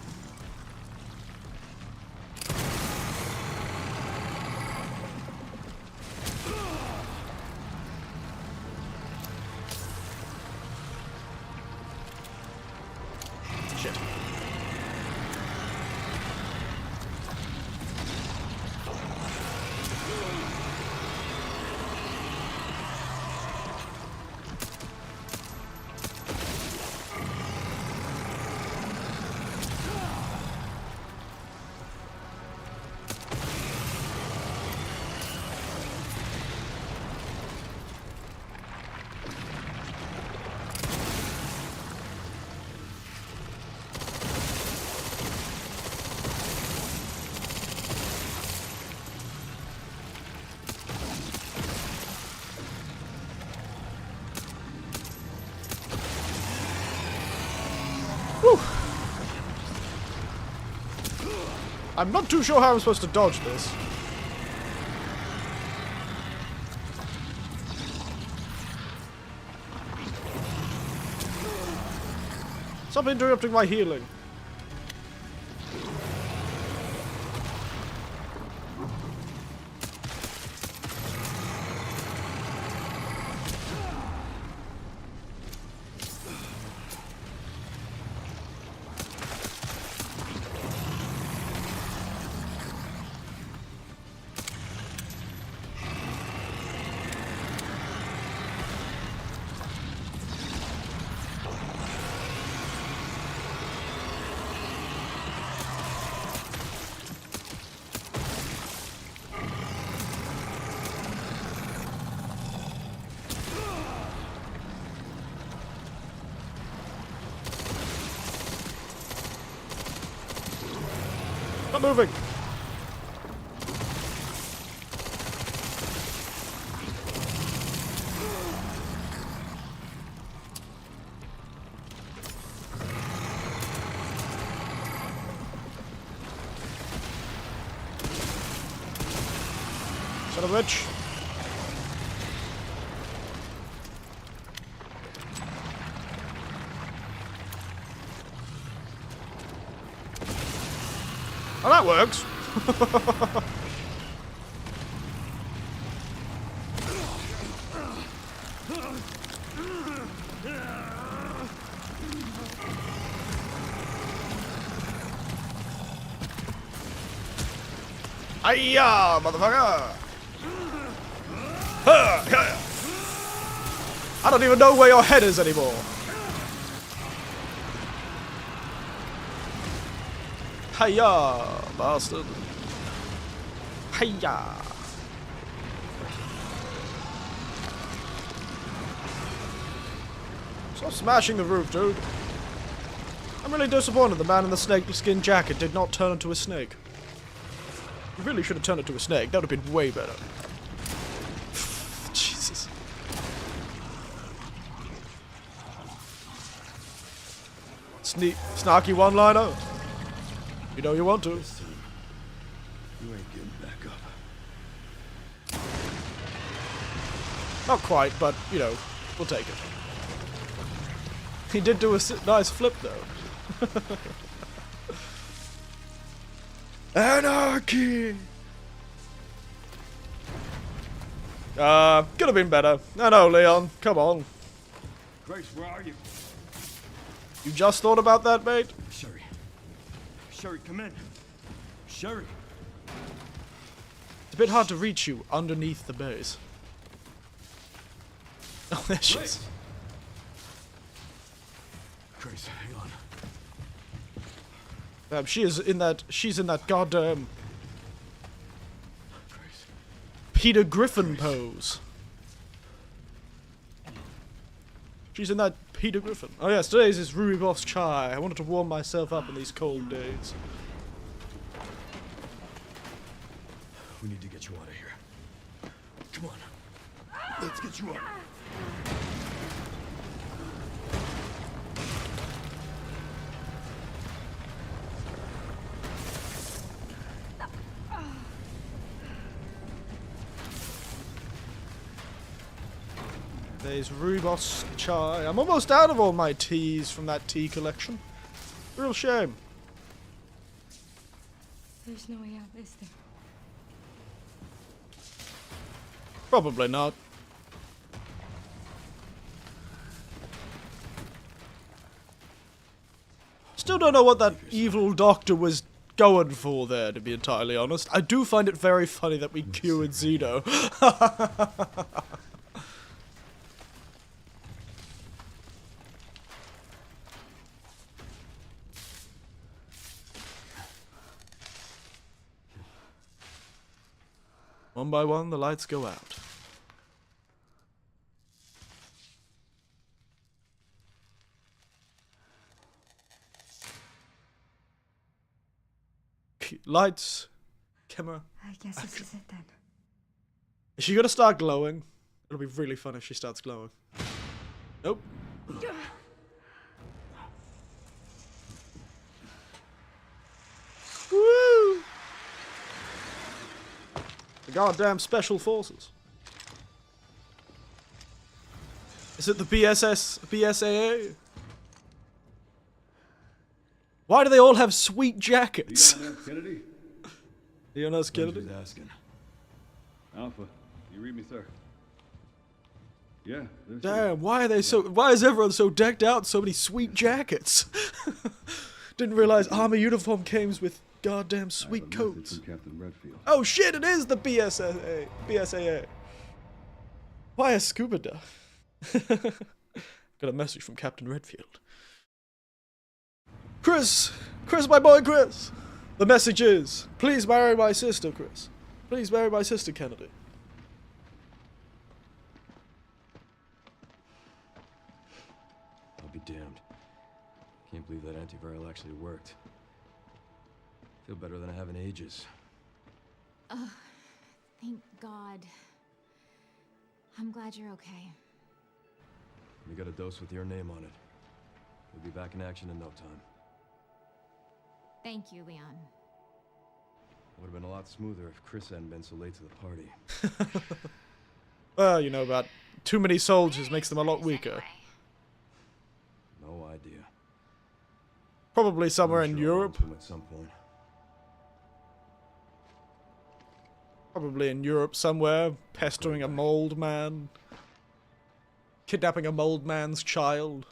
Shit. Whew. I'm not too sure how I'm supposed to dodge this. Stop interrupting my healing. Stop moving! Son of a bitch! Oh, that works. Hiya, motherfucker! I don't even know where your head is anymore. Hiya, bastard. Hiya. Stop smashing the roof, dude. I'm really disappointed the man in the snakeskin jacket did not turn into a snake. He really should have turned into a snake. That would have been way better. Jesus. Snarky one-liner. You know you want to. You ain't getting back up. Not quite, but, you know, we'll take it. He did do a nice flip, though. Anarchy! Could have been better. I know, Leon. Come on. Grace, where are you? You just thought about that, mate? Sherry. Sherry, come in. Sherry. It's a bit hard to reach you underneath the base. Oh, there she is. Grace, hang on. She's in that goddamn Grace. Peter Griffin pose. She's in that Peter Griffin. Oh yes, today's is rooibos chai. I wanted to warm myself up in these cold days. We need to get you out of here. Come on. Let's get you out. There's rooibos chai. I'm almost out of all my teas from that tea collection. Real shame. There's no way out, is there? Probably not. Still don't know what that evil doctor was going for there, to be entirely honest. I do find it very funny that we cured Zeno. One by one, the lights go out. Lights, camera. I guess this is it then. Is she gonna start glowing? It'll be really fun if she starts glowing. Nope. Woo! The goddamn special forces. Is it the BSAA? Why do they all have sweet jackets? Leon F. Kennedy? Leon F. Kennedy? Who's asking? Alpha, you read me, sir? Yeah. Damn, why are they so? Why is everyone so decked out in so many sweet jackets? Didn't realize army uniform came with goddamn sweet coats. From Captain Redfield. Oh shit! It is the BSAA. BSAA. Why a scuba dive? Got a message from Captain Redfield. Chris, my boy Chris. The message is: please marry my sister, Chris. Please marry my sister, Kennedy. I'll be damned. Can't believe that antiviral actually worked. Feel better than I have in ages. Thank God. I'm glad you're okay. We got a dose with your name on it. We'll be back in action in no time. Thank you, Leon. Would have been a lot smoother if Chris hadn't been so late to the party. Well, you know, about too many soldiers makes them a lot weaker. No idea. Probably somewhere I'm in sure I'll Europe. run into him at some point. Probably in Europe somewhere, pestering a mold man. Kidnapping a mold man's child.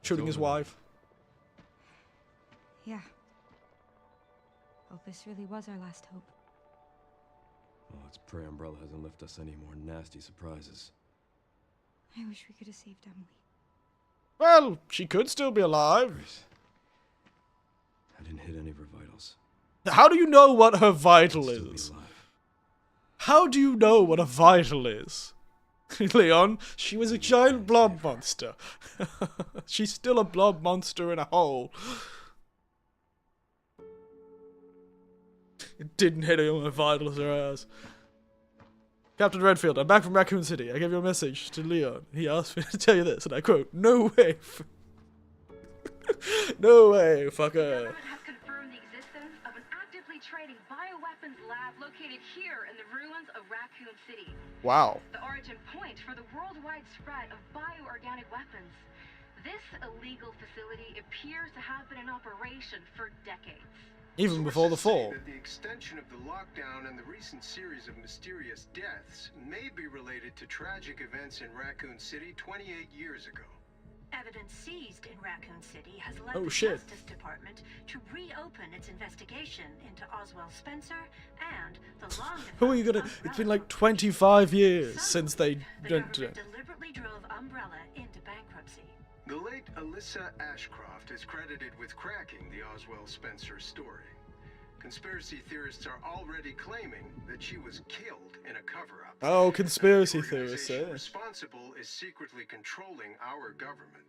Shooting his wife. Yeah. Hope this really was our last hope. Well, let's pray Umbrella hasn't left us any more nasty surprises. I wish we could have saved Emily. Well, she could still be alive. Grace, I didn't hit any of her vitals. How do you know what her vital She'd still be is? alive. How do you know what a vital is? Leon, she was a giant blob monster. She's still a blob monster in a hole. It didn't hit any of my vitals, her ass. Captain Redfield, I'm back from Raccoon City. I gave you a message to Leon. He asked me to tell you this, and I quote, "No way." No way, fucker. The government has confirmed the existence of an actively trading bioweapons lab located here in the ruins of Raccoon City. Wow. The origin point for the worldwide spread of bioorganic weapons. This illegal facility appears to have been in operation for decades. Even before the fall. That the extension of the lockdown and the recent series of mysterious deaths may be related to tragic events in Raccoon City 28 years ago. Evidence seized in Raccoon City has led Oh, the shit. Justice Department to reopen its investigation into Oswald Spencer and the long. Who are you gonna... It's been like 25 years since they... The government deliberately drove Umbrella into bankruptcy. The late Alyssa Ashcroft is credited with cracking the Oswald Spencer story. Conspiracy theorists are already claiming that she was killed in a cover-up. Oh, conspiracy The theorists, organization eh? responsible is secretly controlling our government.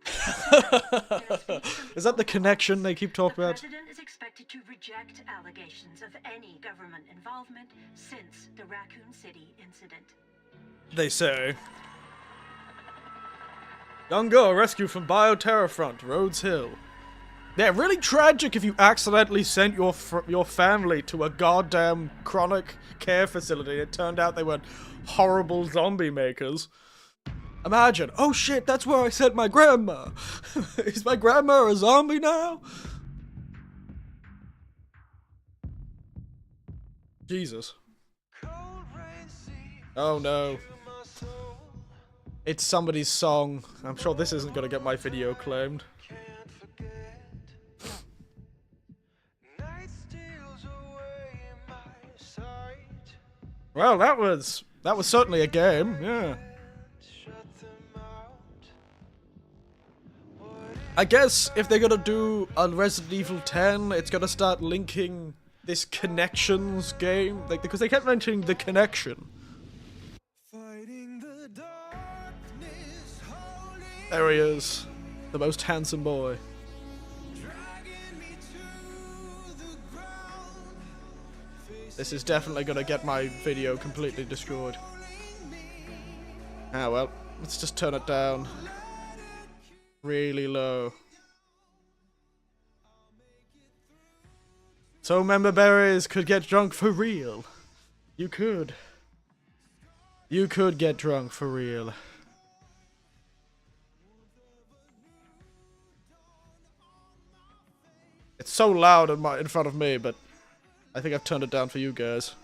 Is that the connection they keep talking The about? president is expected to reject allegations of any government involvement since the Raccoon City incident. They say. Young girl rescued from bioterror front, Rhodes Hill. Yeah, really tragic if you accidentally sent your family to a goddamn chronic care facility. It turned out they were horrible zombie makers. Imagine, oh shit, that's where I sent my grandma. Is my grandma a zombie now? Jesus. Oh no. It's somebody's song. I'm sure this isn't gonna get my video claimed. Well, that was certainly a game, yeah. I guess if they're gonna do a Resident Evil 10, it's gonna start linking this Connections game, like, because they kept mentioning the connection. There he is, the most handsome boy. This is definitely gonna get my video completely destroyed. Ah well, let's just turn it down. Really low. So member berries could get drunk for real. You could. You could get drunk for real. It's so loud in front of me, but I think I've turned it down for you guys.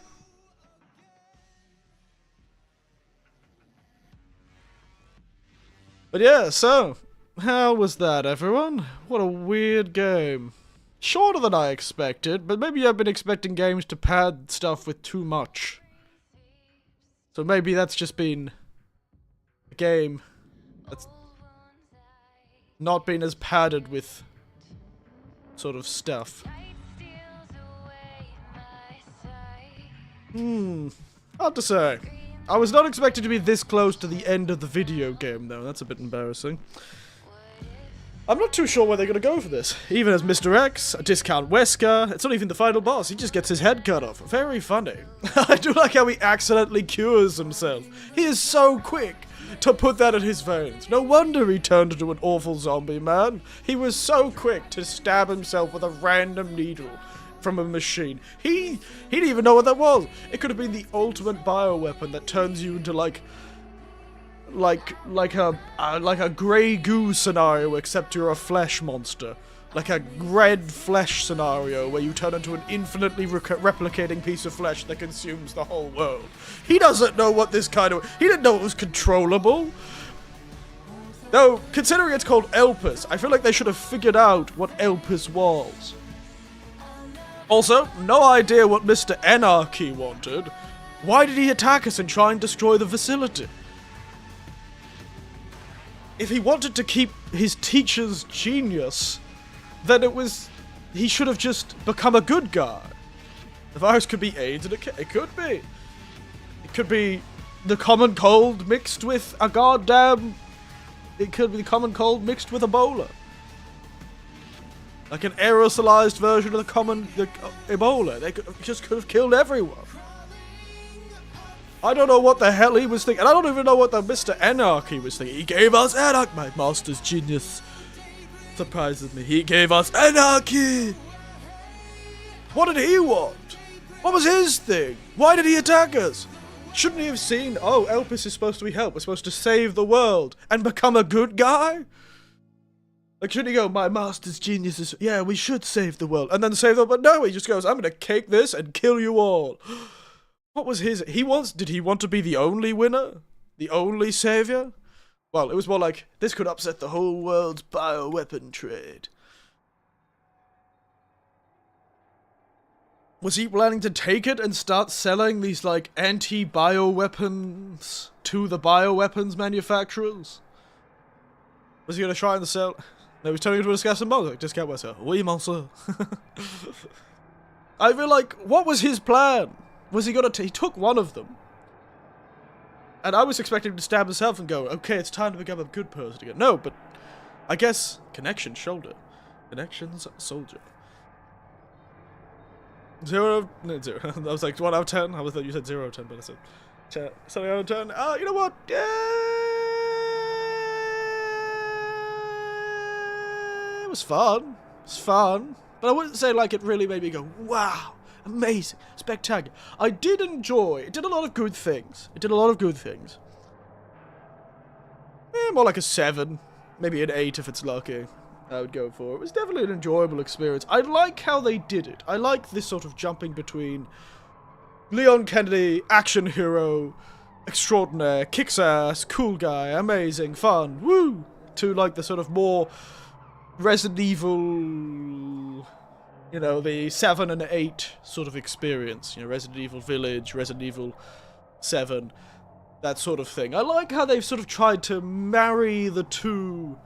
But yeah, so, how was that, everyone? What a weird game. Shorter than I expected, but maybe I've been expecting games to pad stuff with too much. So maybe that's just been a game that's not been as padded with sort of stuff. Hard to say. I was not expected to be this close to the end of the video game, though. That's a bit embarrassing. I'm not too sure where they're going to go for this. Even as Mr. X, a discount Wesker, it's not even the final boss. He just gets his head cut off. Very funny. I do like how he accidentally cures himself. He is so quick to put that in his veins. No wonder he turned into an awful zombie, man. He was so quick to stab himself with a random needle from a machine. He didn't even know what that was. It could have been the ultimate bioweapon that turns you into like a Grey Goo scenario, except you're a flesh monster. Like a red flesh scenario where you turn into an infinitely replicating piece of flesh that consumes the whole world. He doesn't know what this kind of... He didn't know it was controllable. Though, considering it's called Elpis, I feel like they should have figured out what Elpis was. Also, no idea what Mr. Anarchy wanted. Why did he attack us and try and destroy the facility? If he wanted to keep his teacher's genius, then he should have just become a good guy. The virus could be AIDS, and it could be. It could be the common cold mixed with a goddamn... It could be the common cold mixed with Ebola. Like an aerosolized version of the Ebola. They just could have killed everyone. I don't know what the hell he was thinking. And I don't even know what the Mr. Anarchy was thinking. He gave us anarchy. My master's genius surprises me. He gave us anarchy. What did he want? What was his thing? Why did he attack us? Shouldn't he have seen, oh, Elpis is supposed to be help. We're supposed to save the world and become a good guy? Like, shouldn't he go, my master's genius is, yeah, we should save the world. And then save them, but no, he just goes, I'm gonna cake this and kill you all. What was his, did he want to be the only winner? The only savior? Well, it was more like, this could upset the whole world's bioweapon trade. Was he planning to take it and start selling these, like, anti-bioweapons to the bioweapons manufacturers? Was he gonna try and sell... No, he's telling you to discuss some more. Discount myself. Oui, monsieur. I feel like, what was his plan? Was he gonna... He took one of them. And I was expecting him to stab himself and go, okay, it's time to become a good person again. No, but... I guess... Connection, shoulder. Connections, soldier. 0... No, 0. I was like, 1 out of 10. I thought you said 0 out of 10, but I said... 7 out of 10. You know what? It was fun. It's fun. But I wouldn't say, like, it really made me go, wow, amazing, spectacular. I did enjoy... It did a lot of good things. More like a 7. Maybe an 8 if it's lucky. I would go for. It was definitely an enjoyable experience. I like how they did it. I like this sort of jumping between Leon Kennedy, action hero, extraordinaire, kicks ass, cool guy, amazing, fun, woo, to like the sort of more Resident Evil, you know, the 7 and 8 sort of experience. You know, Resident Evil Village, Resident Evil 7, that sort of thing. I like how they've sort of tried to marry the two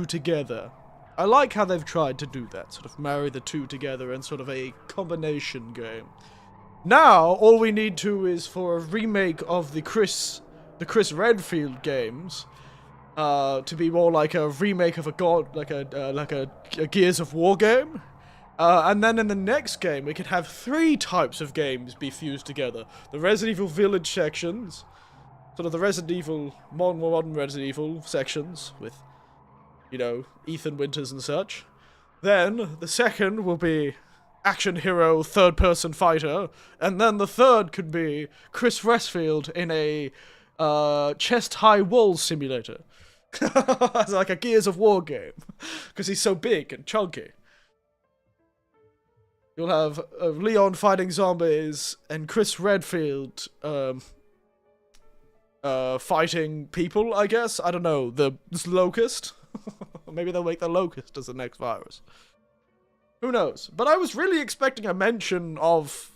together. I like how they've tried to do that, sort of marry the two together in sort of a combination game. Now, all we need to is for a remake of the Chris Redfield games, to be more like a remake of a Gears of War game. And then in the next game, we could have 3 types of games be fused together. The Resident Evil Village sections, sort of the Resident Evil, modern Resident Evil sections with, you know, Ethan Winters and such. Then, the second will be action hero, third-person fighter. And then the third could be Chris Redfield in a chest-high wall simulator. It's like a Gears of War game. Because he's so big and chunky. You'll have Leon fighting zombies and Chris Redfield fighting people, I guess. I don't know. This Locust? Maybe they'll make the Locust as the next virus. Who knows? But I was really expecting a mention of,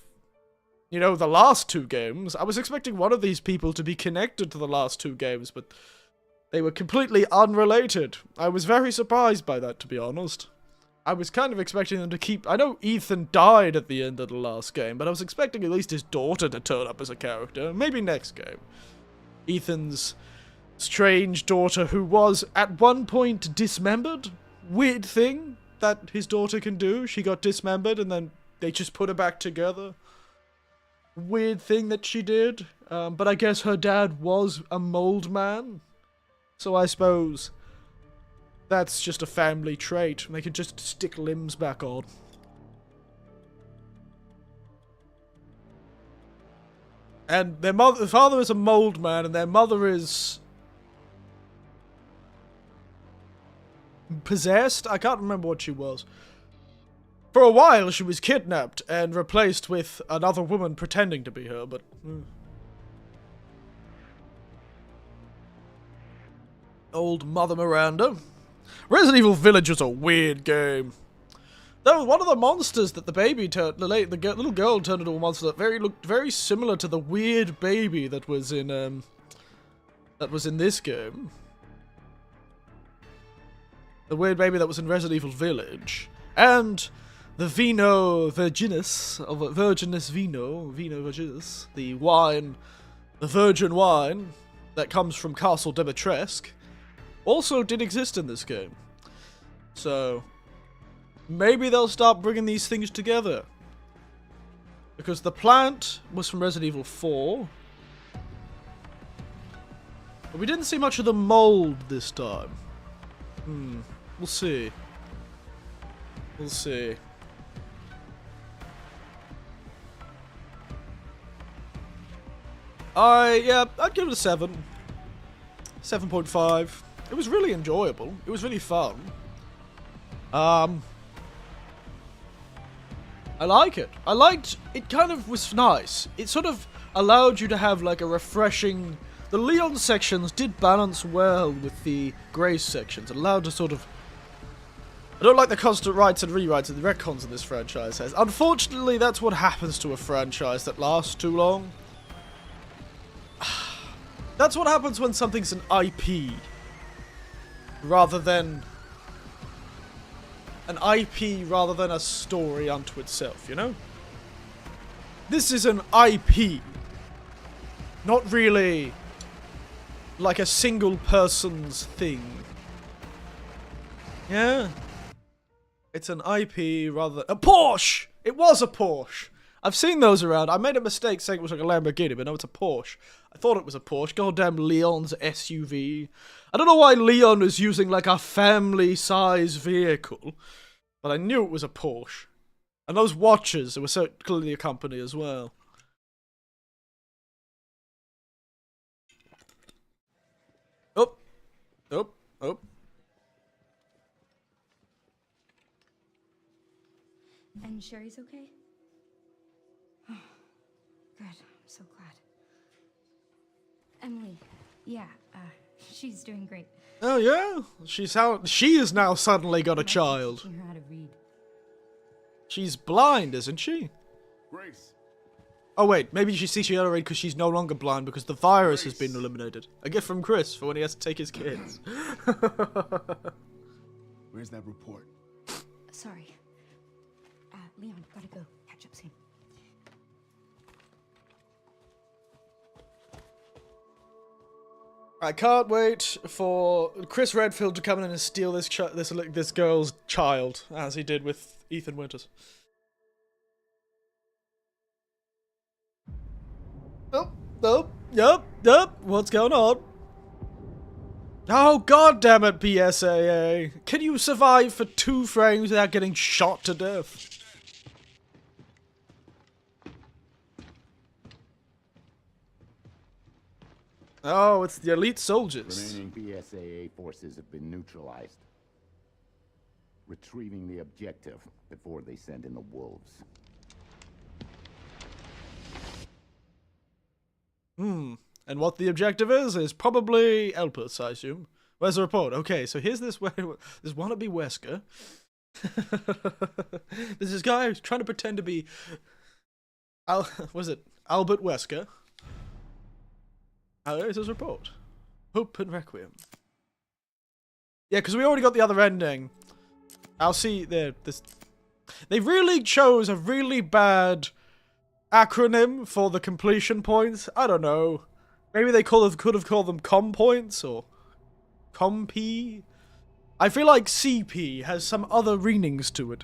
you know, the last 2 games. I was expecting one of these people to be connected to the last 2 games, but they were completely unrelated. I was very surprised by that, to be honest. I was kind of expecting them to keep... I know Ethan died at the end of the last game, but I was expecting at least his daughter to turn up as a character. Maybe next game. Ethan's strange daughter who was at one point dismembered. Weird thing that his daughter can do. She got dismembered and then they just put her back together. Weird thing that she did. But I guess her dad was a mold man. So I suppose that's just a family trait. They could just stick limbs back on. And their father is a mold man, and their mother is... possessed? I can't remember what she was. For a while, she was kidnapped and replaced with another woman pretending to be her, but... Old Mother Miranda. Resident Evil Village was a weird game. Though one of the monsters that the baby turned, the little girl turned into a monster that looked very similar to the weird baby that was in this game. The weird baby that was in Resident Evil Village. And the Vino Virginis, of Virginis Vino Virginis, the wine, the virgin wine that comes from Castle Dimitrescu, also did exist in this game. So, maybe they'll start bringing these things together. Because the plant was from Resident Evil 4. But we didn't see much of the mold this time. We'll see. We'll see. Yeah, I'd give it a 7. 7.5. It was really enjoyable. It was really fun. I like it. I liked it. Kind of was nice. It sort of allowed you to have like a refreshing... The Leon sections did balance well with the Grace sections. It allowed to sort of... I don't like the constant writes and rewrites and the retcons in this franchise has. Unfortunately, that's what happens to a franchise that lasts too long. That's what happens when something's an IP. Rather than... An IP rather than a story unto itself, you know? This is an IP. Not really like a single person's thing. Yeah? It's an IP rather than... A Porsche! It was a Porsche! I've seen those around. I made a mistake saying it was like a Lamborghini, but no, it's a Porsche. I thought it was a Porsche. Goddamn Leon's SUV. I don't know why Leon is using like a family-size vehicle, but I knew it was a Porsche. And those watches, it was so clearly a company as well. Oh. Oh. Oh. And Sherry's okay? Oh, good. I'm so glad. Emily, yeah, she's doing great. Oh yeah? She has now suddenly got a child. Teaching her how to read. She's blind, isn't she? Grace. Oh wait, maybe she sees she already because she's no longer blind because the virus has been eliminated. A gift from Chris for when he has to take his kids. Where's that report? Sorry. Leon, gotta go. Catch up soon. I can't wait for Chris Redfield to come in and steal this girl's child, as he did with Ethan Winters. Oh, yep, what's going on? Oh, god damn it, PSAA. Can you survive for 2 frames without getting shot to death? Oh, it's the elite soldiers. Remaining PSAA forces have been neutralized. Retrieving the objective before they send in the wolves. And what the objective is probably Elpis, I assume. Where's the report? Okay, so here's this wannabe wesker. There's this guy who's trying to pretend to be Albert Wesker. Here's his report. Hope and Requiem. Yeah, because we already got the other ending. I'll see there. They really chose a really bad acronym for the completion points. I don't know. Maybe they could have called them com points or comp. I feel like CP has some other meanings to it.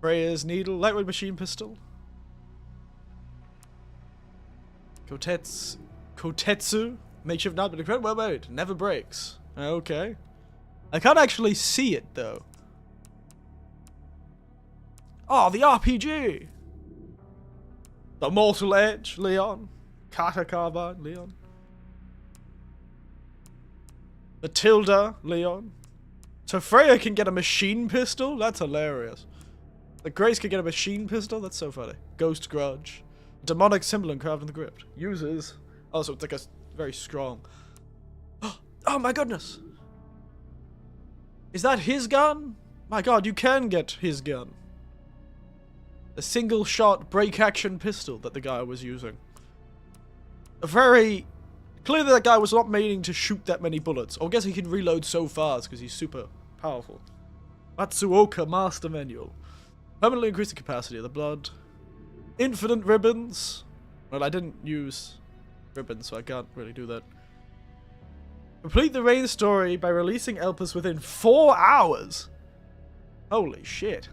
Freya's needle, lightweight machine pistol. Kotatsu, makeshift not, but incredible. Wait, never breaks. Okay. I can't actually see it though. Oh, the RPG. The Mortal Edge, Leon. Kata Carbine, Leon. Matilda, Leon. So Freya can get a machine pistol? That's hilarious. Like Grace can get a machine pistol? That's so funny. Ghost Grudge. Demonic symbol engraved in the crypt. Uses. Also, it's like a very strong. Oh my goodness! Is that his gun? My god, you can get his gun. A single shot break action pistol that the guy was using. A very... Clearly that guy was not meaning to shoot that many bullets. Or I guess he can reload so fast because he's super powerful. Matsuoka Master Manual. Permanently increase the capacity of the blood. Infinite ribbons. Well, I didn't use ribbons, so I can't really do that. Complete the Rain story by releasing Elpis within 4 hours. Holy shit.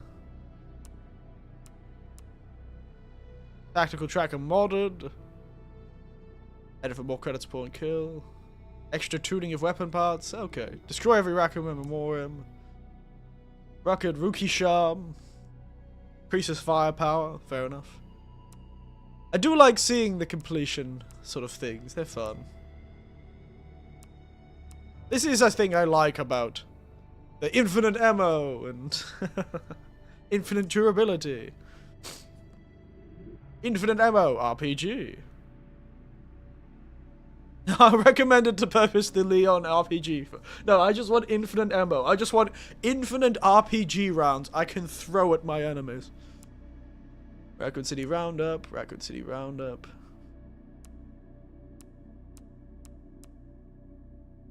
Tactical tracker modded. Edit for more credits per one kill. Extra tuning of weapon parts. Okay. Destroy every Raccoon Memoriam. Rocket Rookie Charm. Increases firepower. Fair enough. I do like seeing the completion sort of things. They're fun. This is a thing I like about the infinite ammo and infinite durability. Infinite ammo RPG. I recommended to purchase the Leon RPG. No, I just want infinite ammo. I just want infinite RPG rounds I can throw at my enemies. Raccoon City Roundup. Raccoon City Roundup.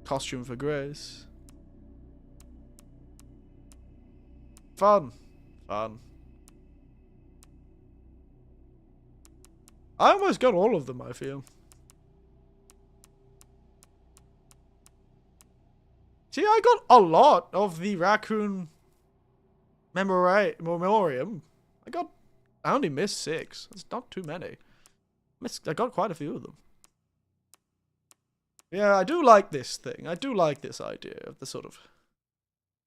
Costume for Grace. Fun. Fun. I almost got all of them, I feel. See, I got a lot of the Raccoon Memoriam. I only missed 6. That's not too many. I got quite a few of them. Yeah, I do like this thing. I do like this idea of the sort of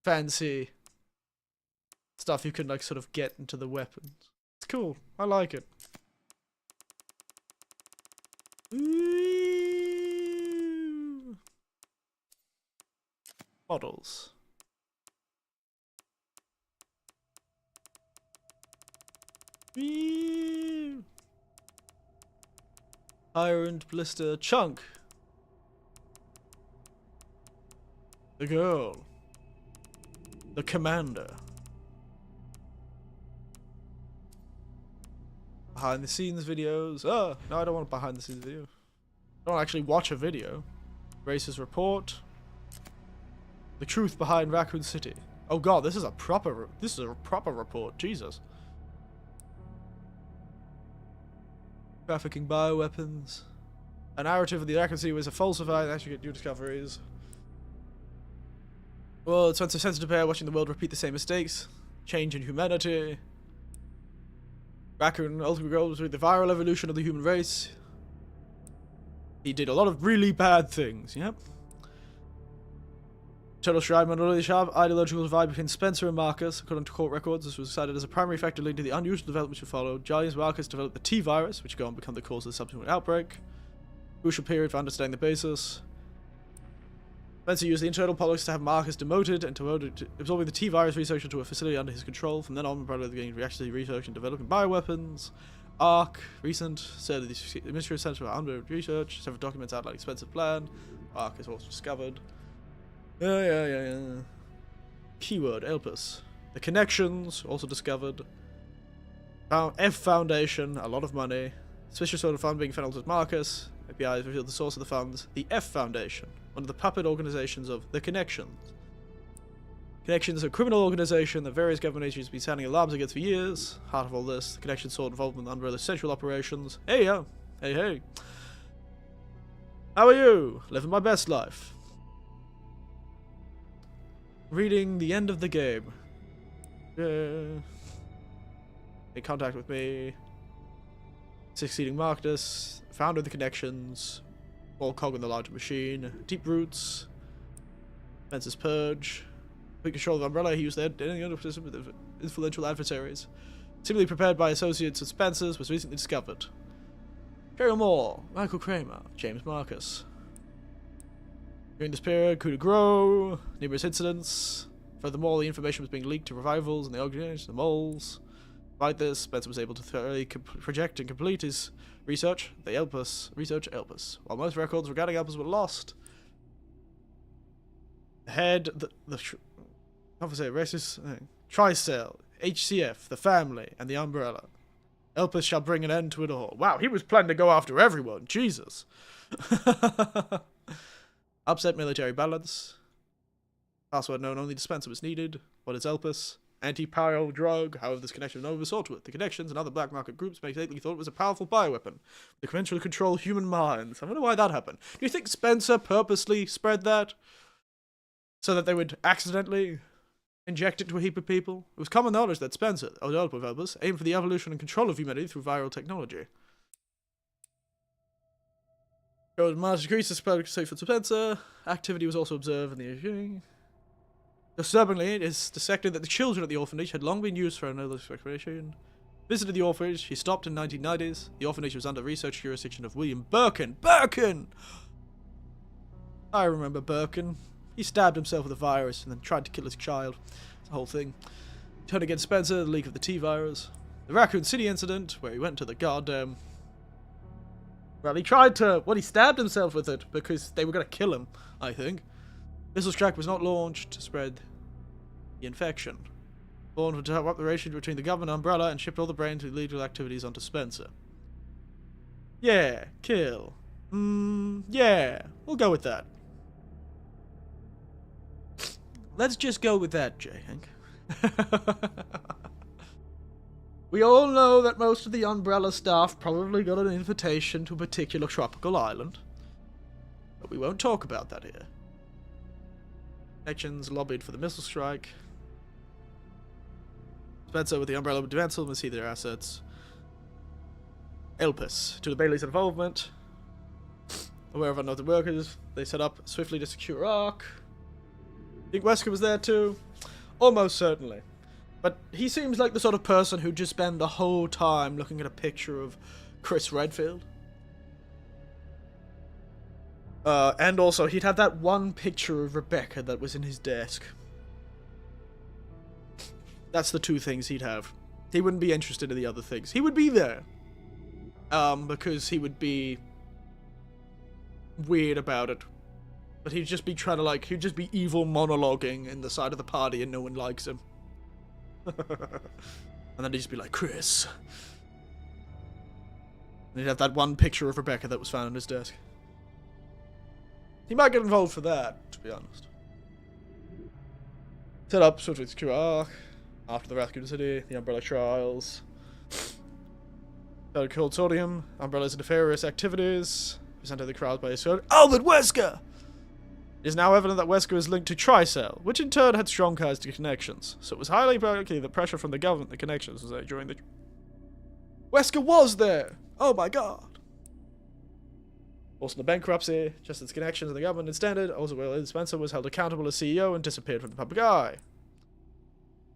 fancy stuff you can like sort of get into the weapons. It's cool. I like it. Ooh. Models. Ooh. Iron Blister Chunk. The girl. The commander. Behind the scenes videos. Oh, no, I don't want a behind the scenes video. I don't actually watch a video. Race's report. The truth behind Raccoon City. Oh god, this is a proper report. Jesus. Trafficking bioweapons. A narrative of the Raccoon City was a falsified and actually get new discoveries. Well, it's sensitive pair watching the world repeat the same mistakes. Change in humanity. Raccoon ultimate goal was with the viral evolution of the human race. He did a lot of really bad things, yep. Total Shrine minority sharp ideological divide between Spencer and Marcus. According to court records, this was cited as a primary factor linked to the unusual developments which followed. James Marcus developed the T-virus, which go on to become the cause of the subsequent outbreak. Crucial period for understanding the basis. Spencer used the internal politics to have Marcus demoted and to absorbing the T-virus research into a facility under his control. From then on, the gang reacted to research and developing bioweapons. Arc, recent, said the Ministry of Center for Under Research. Several documents outlining Spencer's plan. Arc is also discovered. Yeah. Keyword, Elpis. The connections, also discovered. F Foundation, a lot of money. Suspicious sort of fund being funneled with Marcus. FBI has revealed the source of the funds. The F Foundation, one of the puppet organizations of The Connections. Connections are a criminal organization that various government agencies have been sounding alarms against for years. Heart of all this, the Connections sought involvement in umbrella sexual operations. Hey, yo. Hey. How are you? Living my best life. Reading the end of the game. Make contact with me. Succeeding Marcus. Founder of the Connections. All cog in the larger machine. Deep Roots. Spencer's Purge. Quick control of the Umbrella. He used any other participant of influential adversaries. Seemingly prepared by associates of Spencer's, was recently discovered. Carol Moore. Michael Kramer. James Marcus. During this period, coup de gros, numerous incidents. Furthermore, the information was being leaked to revivals and the organization, the moles. Despite this, Spencer was able to thoroughly project and complete his research. Research Elpis. While most records regarding Elpis were lost, the head, Tricell, HCF, the family, and the umbrella. Elpis shall bring an end to it all. Wow, he was planning to go after everyone. Jesus. Upset military balance. Password known only to Spencer was needed. What is Elpis? Anti-pyro drug. However, this connection was never sought with. The connections and other black market groups mistakenly thought it was a powerful bioweapon that could eventually control human minds. I wonder why that happened. Do you think Spencer purposely spread that so that they would accidentally inject it to a heap of people? It was common knowledge that Spencer, or Elpis, aimed for the evolution and control of humanity through viral technology. Code Mars decreased the safe for Spencer. Activity was also observed in the evening. Disturbingly, it is dissected that the children at the orphanage had long been used for another exploration. Visited the orphanage, he stopped in 1990s. The orphanage was under research jurisdiction of William Birkin. Birkin! I remember Birkin. He stabbed himself with a virus and then tried to kill his child. It's the whole thing. Turned against Spencer, the leak of the T-virus. The Raccoon City incident, where he went to the goddamn... Well, he tried to... Well, he stabbed himself with it because they were going to kill him, I think. Missile strike was not launched to spread the infection. Born to top operation between the government umbrella and shipped all the brains with illegal activities onto Spencer. Yeah, kill. Yeah, we'll go with that. Let's just go with that, Jay Hank. We all know that most of the umbrella staff probably got an invitation to a particular tropical island. But we won't talk about that here. Connections lobbied for the missile strike. Spencer with the umbrella defense will see their assets. Elpis to the Bailey's involvement. Aware of unknown workers, they set up swiftly to secure Ark. Think Wesker was there too? Almost certainly. But he seems like the sort of person who'd just spend the whole time looking at a picture of Chris Redfield. And also, he'd have that one picture of Rebecca that was in his desk. That's the two things he'd have. He wouldn't be interested in the other things. He would be there. Because he would be weird about it. But he'd just be trying to, like, he'd just be evil monologuing in the side of the party and no one likes him. And then he'd just be like, Chris. And he'd have that one picture of Rebecca that was found on his desk. He might get involved for that, to be honest. Set up swiftly secure Ark. After the Raccoon City, the Umbrella trials. Cold sodium. Umbrella's nefarious activities. Presented the crowd by his friend Albert Wesker! It is now evident that Wesker is linked to Tricell, which in turn had strong ties to connections. So it was highly likely that pressure from the government the connections was there during the... Wesker was there! Oh my god! Also the bankruptcy, just its connections in the government and standard, also Will Spencer was held accountable as CEO and disappeared from the public eye.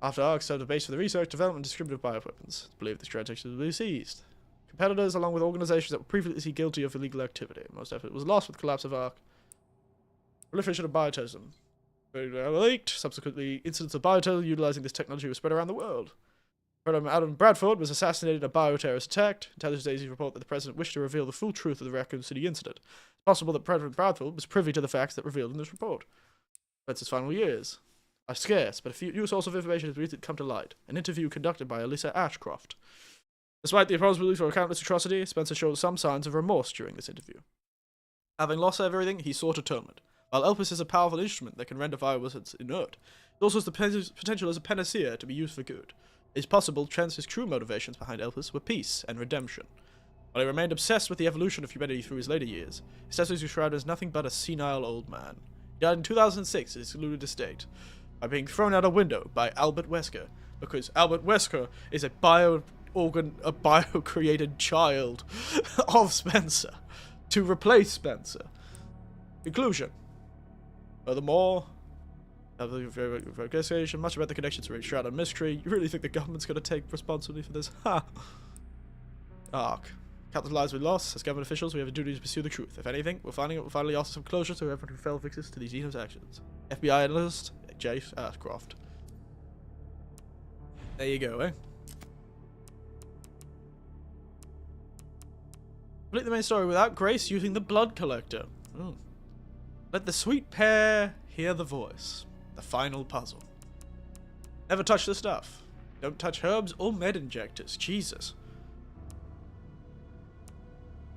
After ARC served a base for the research, development, and distribution of bioweapons. It's believed this transaction was seized. Competitors, along with organizations that were previously guilty of illegal activity. Most effort was lost with the collapse of ARC. Proliferation of bioterrorism. Leaked. Subsequently, incidents of bioterrorism utilizing this technology were spread around the world. President Adam Bradford was assassinated in a bioterrorist attack. Intelligence agencies report that the president wished to reveal the full truth of the Raccoon City incident. It's possible that President Bradford was privy to the facts that revealed in this report. Spencer's final years are scarce, but a new source of information has recently come to light. An interview conducted by Alyssa Ashcroft. Despite the possibility for a countless atrocity, Spencer showed some signs of remorse during this interview. Having lost everything, he sought atonement. While Elpis is a powerful instrument that can render viruses inert, it also has the potential as a panacea to be used for good. It is possible Trans's true motivations behind Elpis were peace and redemption. While he remained obsessed with the evolution of humanity through his later years, his testimony is described as nothing but a senile old man. He died in 2006 at his secluded estate by being thrown out a window by Albert Wesker, because Albert Wesker is a bio-created child of Spencer to replace Spencer. Conclusion. Furthermore, investigation, much about the connections are shrouded in mystery. You really think the government's going to take responsibility for this? Ha! Ark. Count the lives we lost. As government officials, we have a duty to pursue the truth. If anything, we're finding it will finally offer some closure to everyone who fell victims to these heinous actions. FBI analyst, J. Ashcroft. There you go, eh? Complete the main story without Grace using the blood collector. Let the sweet pair hear the voice. The final puzzle. Never touch the stuff. Don't touch herbs or med injectors. Jesus.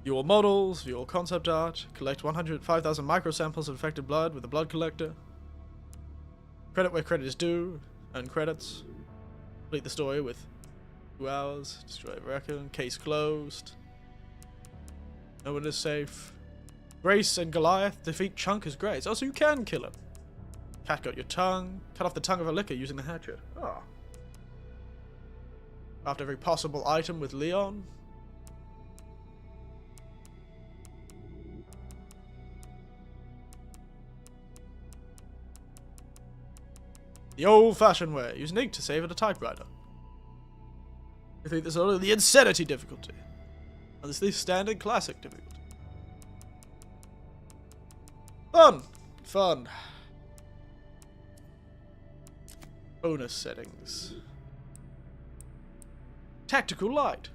View all models, view all concept art, collect 105,000 microsamples of infected blood with a blood collector. Credit where credit is due, earn credits. Complete the story with 2 hours, destroy a record, case closed. No one is safe. Grace and Goliath defeat Chunk as Grace. Oh, so you can kill him. Cat got your tongue. Cut off the tongue of a licker using the hatchet. Oh. Craft every possible item with Leon. The old-fashioned way. Use an ink to save at a typewriter. I think this is only the insanity difficulty. And this is the standard classic difficulty. Fun! Fun. Bonus settings. Tactical light.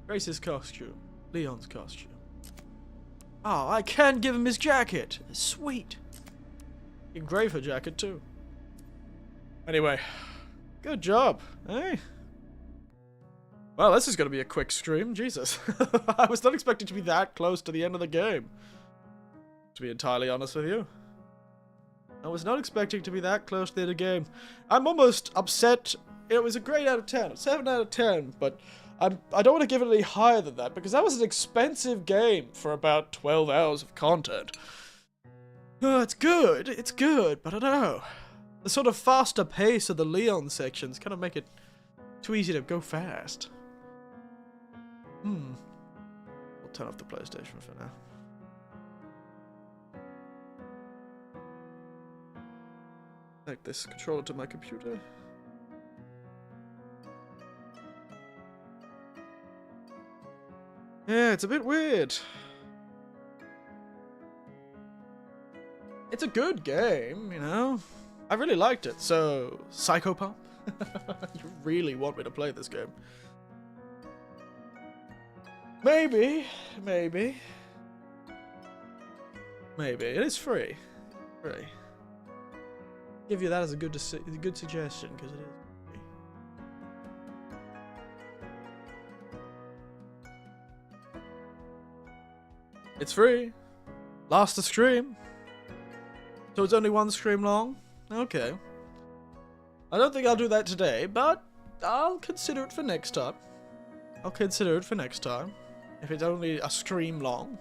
Grace's costume. Leon's costume. Oh, I can give him his jacket. Sweet. Engrave her jacket too. Anyway, good job, eh? Well, this is going to be a quick stream. Jesus. I was not expecting to be that close to the end of the game. To be entirely honest with you. I was not expecting to be that close to the end of the game. I'm almost upset. It was a grade out of 10. 7 out of 10, but I don't want to give it any higher than that because that was an expensive game for about 12 hours of content. It's good, but I don't know. The sort of faster pace of the Leon sections kind of make it too easy to go fast. We'll turn off the PlayStation for now. Connect this controller to my computer. Yeah, it's a bit weird. It's a good game, you know? I really liked it, so... Psychopomp? You really want me to play this game? Maybe. Maybe. Maybe. It is free. Free. Give you that as a good suggestion, because it is free. It's free. Last a stream. So it's only 1 stream long? Okay. I don't think I'll do that today, but I'll consider it for next time. I'll consider it for next time. If it's only a stream long.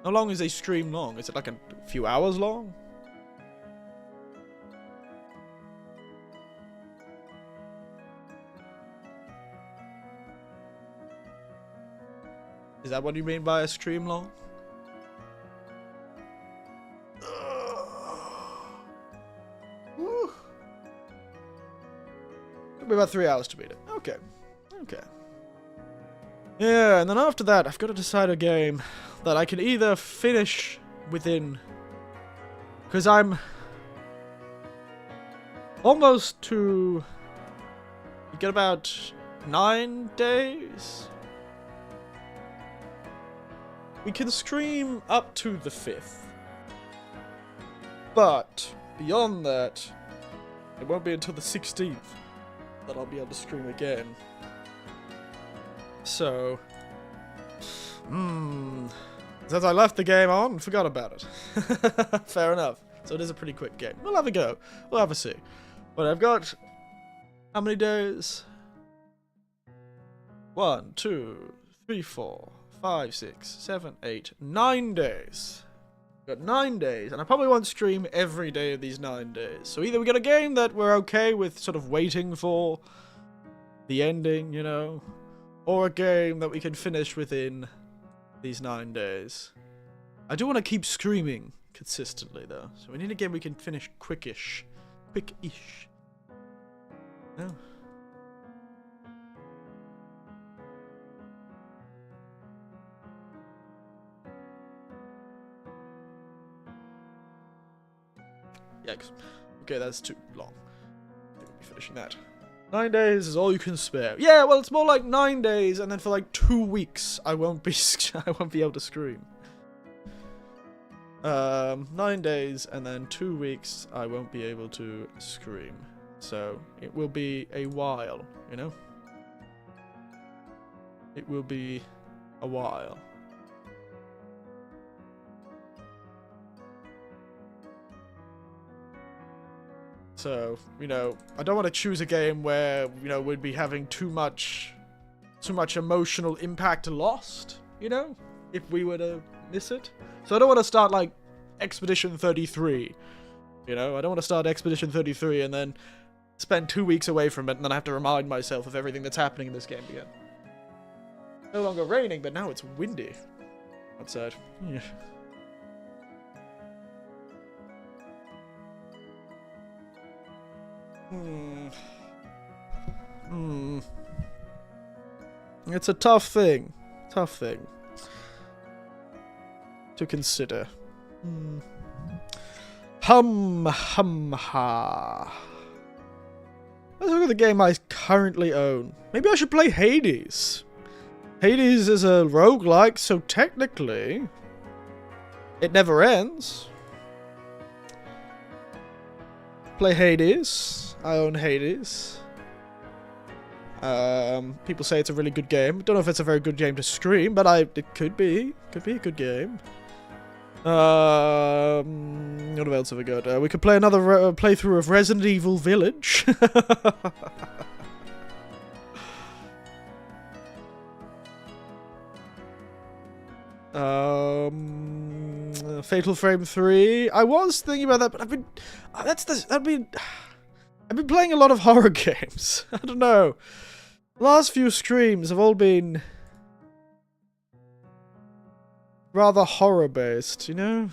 How long is a stream long? Is it like a few hours long? Is that what you mean by a stream long? It'll be about 3 hours to beat it. Okay. Okay. Yeah, and then after that, I've got to decide a game that I can either finish within... Because I'm... almost to... You get about 9 days? We can stream up to the 5th. But, beyond that, it won't be until the 16th that I'll be able to stream again. So, since I left the game on and forgot about it. Fair enough. So it is a pretty quick game. We'll have a go. We'll have a see. But I've got, how many days? 1, 2, 3, 4, 5, 6, 7, 8, 9 days. Got 9 days, and I probably won't stream every day of these 9 days. So either we get a game that we're okay with sort of waiting for the ending, you know, or a game that we can finish within these 9 days. I do want to keep streaming consistently, though, so we need a game we can finish quickish. Quick-ish. No. Yikes. Okay, that's too long. I think we'll be finishing that. 9 days is all you can spare. Yeah, well, it's more like 9 days, and then for like 2 weeks, I won't be able to stream. 9 days, and then 2 weeks, I won't be able to stream. So, it will be a while, you know? It will be a while. So, you know, I don't want to choose a game where, you know, we'd be having too much emotional impact lost, you know, if we were to miss it. So I don't want to start, like, Expedition 33, you know? I don't want to start Expedition 33 and then spend 2 weeks away from it and then I have to remind myself of everything that's happening in this game again. No longer raining, but now it's windy outside. Yeah. It's a tough thing. Tough thing to consider. Ha. Let's look at the game I currently own. Maybe I should play Hades. Hades is a roguelike, so technically it never ends. Play Hades. I own Hades. People say it's a really good game. Don't know if it's a very good game to stream, but it could be. Could be a good game. What else have we got? We could play another playthrough of Resident Evil Village. Fatal Frame 3. I was thinking about that, but I've been playing a lot of horror games. I don't know. The last few streams have all been rather horror-based, you know?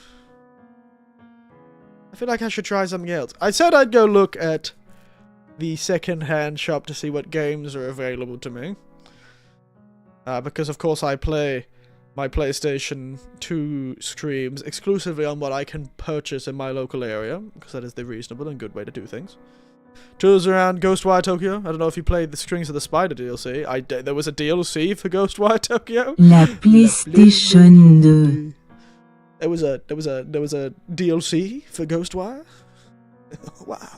I feel like I should try something else. I said I'd go look at the second-hand shop to see what games are available to me. Because, of course, I play my PlayStation 2 streams exclusively on what I can purchase in my local area, because that is the reasonable and good way to do things. Tours around Ghostwire Tokyo. I don't know if you played the Strings of the Spider DLC. There was a DLC for Ghostwire Tokyo. La PlayStation 2. There was a DLC for Ghostwire. Wow.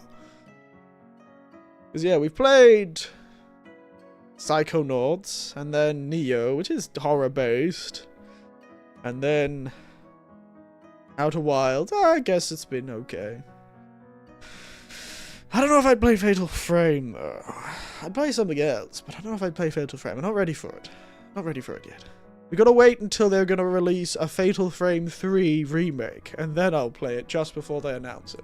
Because yeah, we've played Psychonauts, and then Neo, which is horror based, and then Outer Wilds. I guess it's been okay. I don't know if I'd play Fatal Frame, though. I'd play something else, but I don't know if I'd play Fatal Frame. I'm not ready for it. Not ready for it yet. We gotta wait until they're gonna release a Fatal Frame 3 remake, and then I'll play it just before they announce it.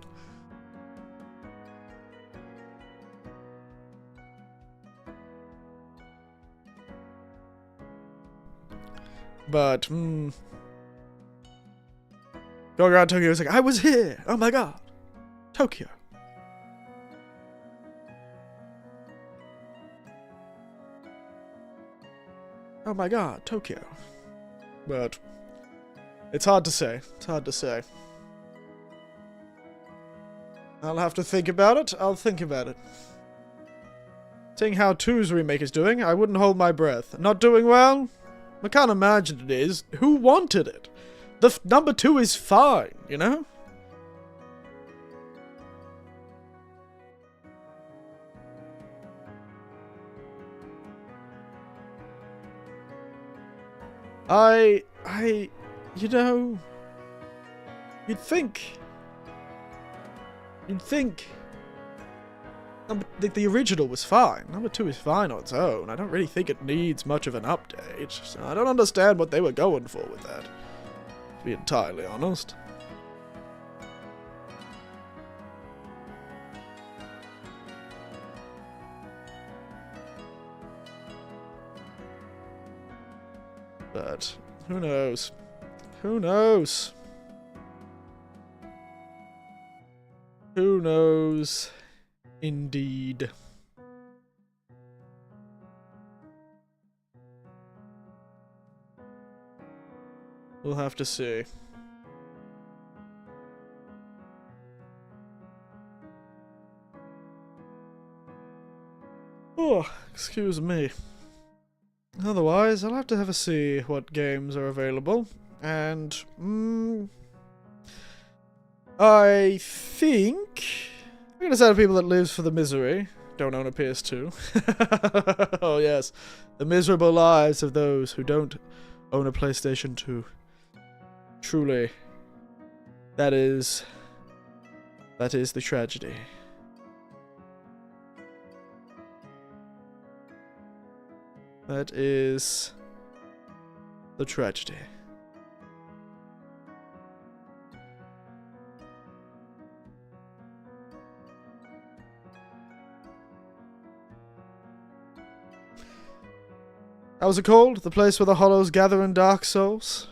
But, Going around Tokyo, it's like, I was here! Oh my god! Tokyo. Oh my god, Tokyo. But it's hard to say. It's hard to say. I'll have to think about it. I'll think about it. Seeing how 2's remake is doing, I wouldn't hold my breath. Not doing well? I can't imagine it is. Who wanted it? The number 2 is fine, you know? You know, you'd think the original was fine. Number 2 is fine on its own. I don't really think it needs much of an update. So I don't understand what they were going for with that, to be entirely honest. But who knows? Who knows? Who knows? Indeed. We'll have to see. Oh, excuse me. Otherwise, I'll have to have a see what games are available. And, I think I'm going to say to people that lives for the misery, don't own a PS2. Oh yes, the miserable lives of those who don't own a PlayStation 2. Truly, that is the tragedy. That is the tragedy. How was it called? The place where the hollows gather in Dark Souls?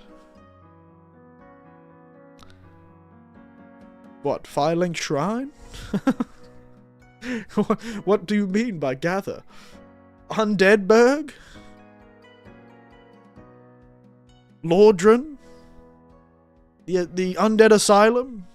What, Firelink Shrine? What do you mean by gather? Undeadburg? Lordran? The Undead Asylum?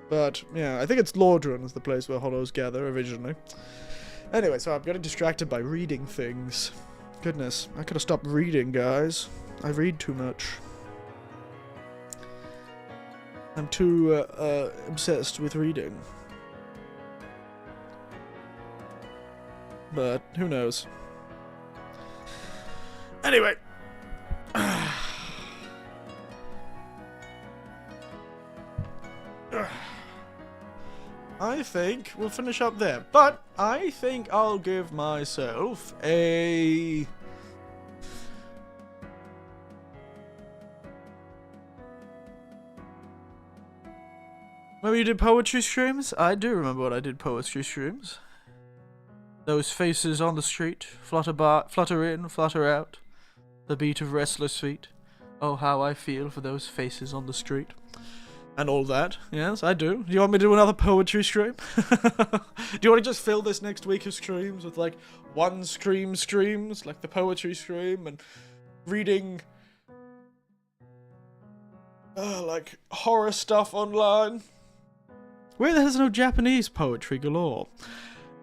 But, yeah, I think it's Lordran is the place where hollows gather originally. Anyway, so I'm getting distracted by reading things. Goodness, I could have stopped reading, guys. I read too much. I'm too, obsessed with reading. But, who knows. Anyway. I think we'll finish up there, but I think I'll give myself a... Remember you did poetry streams? I do remember when I did poetry streams. Those faces on the street, flutter in, flutter out. The beat of restless feet. Oh, how I feel for those faces on the street. And all that. Yes, I do. Do you want me to do another poetry stream? Do you want to just fill this next week of streams with, like, one streams, like the poetry stream, and reading, like, horror stuff online? Where there's no Japanese poetry galore?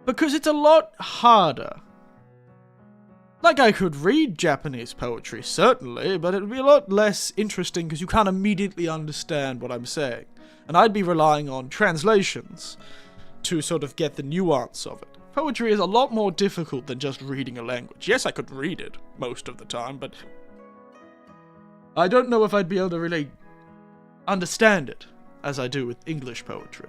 Because it's a lot harder. Like, I could read Japanese poetry, certainly, but it would be a lot less interesting because you can't immediately understand what I'm saying. And I'd be relying on translations to sort of get the nuance of it. Poetry is a lot more difficult than just reading a language. Yes, I could read it most of the time, but I don't know if I'd be able to really understand it as I do with English poetry.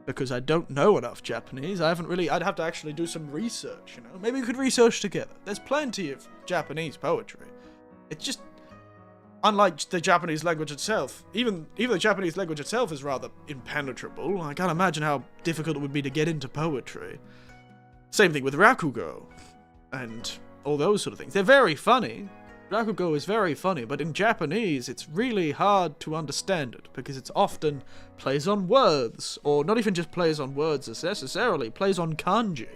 Because I don't know enough Japanese. I'd have to actually do some research, you know? Maybe we could research together. There's plenty of Japanese poetry. It's just, unlike the Japanese language itself, even the Japanese language itself is rather impenetrable. I can't imagine how difficult it would be to get into poetry. Same thing with Rakugo, and all those sort of things. They're very funny. Rakugo is very funny, but in Japanese, it's really hard to understand it, because it's often plays on words, or not even just plays on words necessarily, plays on kanji.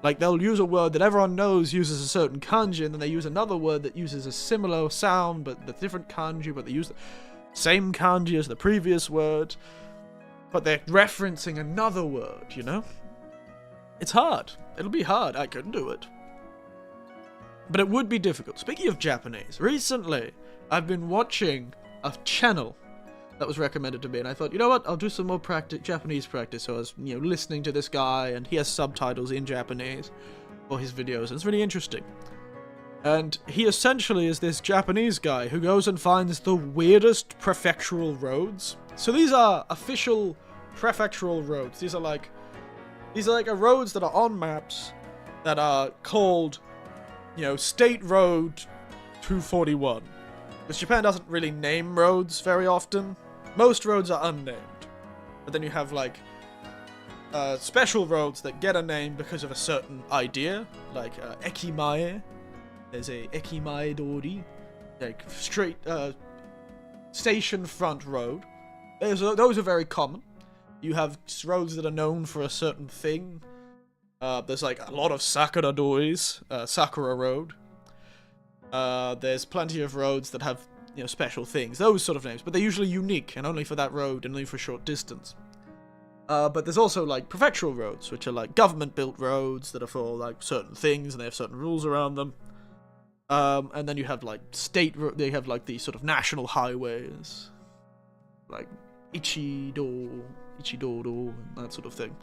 Like, they'll use a word that everyone knows uses a certain kanji, and then they use another word that uses a similar sound, but the different kanji, but they use the same kanji as the previous word, but they're referencing another word, you know? It's hard. It'll be hard. I couldn't do it. But it would be difficult. Speaking of Japanese, recently I've been watching a channel that was recommended to me, and I thought, you know what, I'll do some more Japanese practice. So I was, you know, listening to this guy, and he has subtitles in Japanese for his videos, and it's really interesting. And he essentially is this Japanese guy who goes and finds the weirdest prefectural roads. So these are official prefectural roads. These are like roads that are on maps that are called, you know, State Road 241. Because Japan doesn't really name roads very often. Most roads are unnamed. But then you have, like, special roads that get a name because of a certain idea. Like, Ekimae, There's a ekimaedori, like straight station front road. Those are very common. You have roads that are known for a certain thing. There's like a lot of Sakura doors, Sakura Road. There's plenty of roads that have, special things, those sort of names, but they're usually unique and only for that road and only for a short distance. But there's also like prefectural roads, which are like government-built roads that are for like certain things and they have certain rules around them. And then you have like they have like these sort of national highways, like Ichido, and that sort of thing.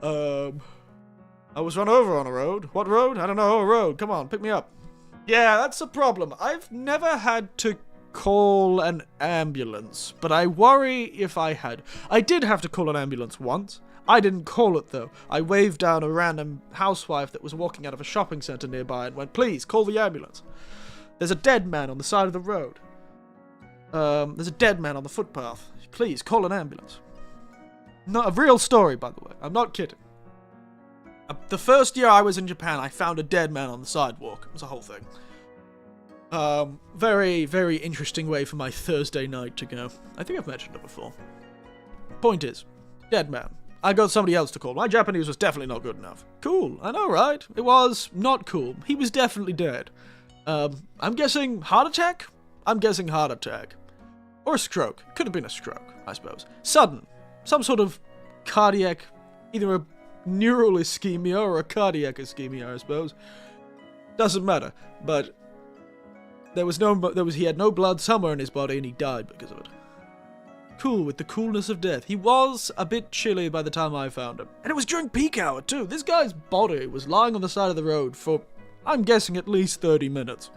I was run over on a road. What road? I don't know. A road. Come on, pick me up. Yeah, that's the problem. I've never had to call an ambulance, but I worry if I had. I did have to call an ambulance once. I didn't call it, though. I waved down a random housewife that was walking out of a shopping centre nearby and went, please, call the ambulance. There's a dead man on the side of the road. There's a dead man on the footpath. Please, call an ambulance. Not a real story, by the way. I'm not kidding. The first year I was in Japan, I found a dead man on the sidewalk. It was a whole thing. Very, very interesting way for my Thursday night to go. I think I've mentioned it before. Point is, dead man. I got somebody else to call. My Japanese was definitely not good enough. Cool, I know, right? It was not cool. He was definitely dead. I'm guessing heart attack? I'm guessing heart attack. Or a stroke. Could have been a stroke, I suppose. Sudden. Some sort of cardiac, either a neural ischemia or a cardiac ischemia, I suppose. Doesn't matter. But he had no blood somewhere in his body and he died because of it. Cool, with the coolness of death. He was a bit chilly by the time I found him. And it was during peak hour, too. This guy's body was lying on the side of the road for, I'm guessing, at least 30 minutes.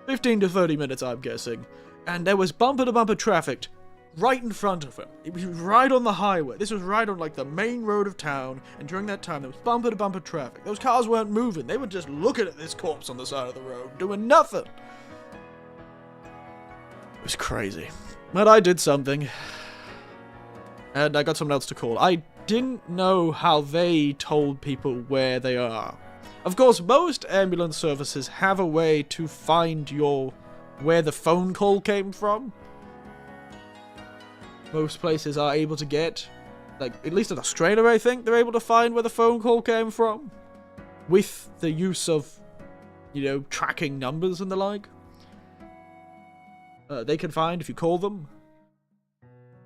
15 to 30 minutes, I'm guessing. And there was bumper-to-bumper traffic right in front of him. It was right on the highway. This was right on, like, the main road of town. And during that time, there was bumper-to-bumper traffic. Those cars weren't moving. They were just looking at this corpse on the side of the road, doing nothing. It was crazy. But I did something. And I got someone else to call. I didn't know how they told people where they are. Of course, most ambulance services have a way to find where the phone call came from. Most places are able to get, like, at least in Australia, I think, they're able to find where the phone call came from. With the use of, tracking numbers and the like. They can find if you call them.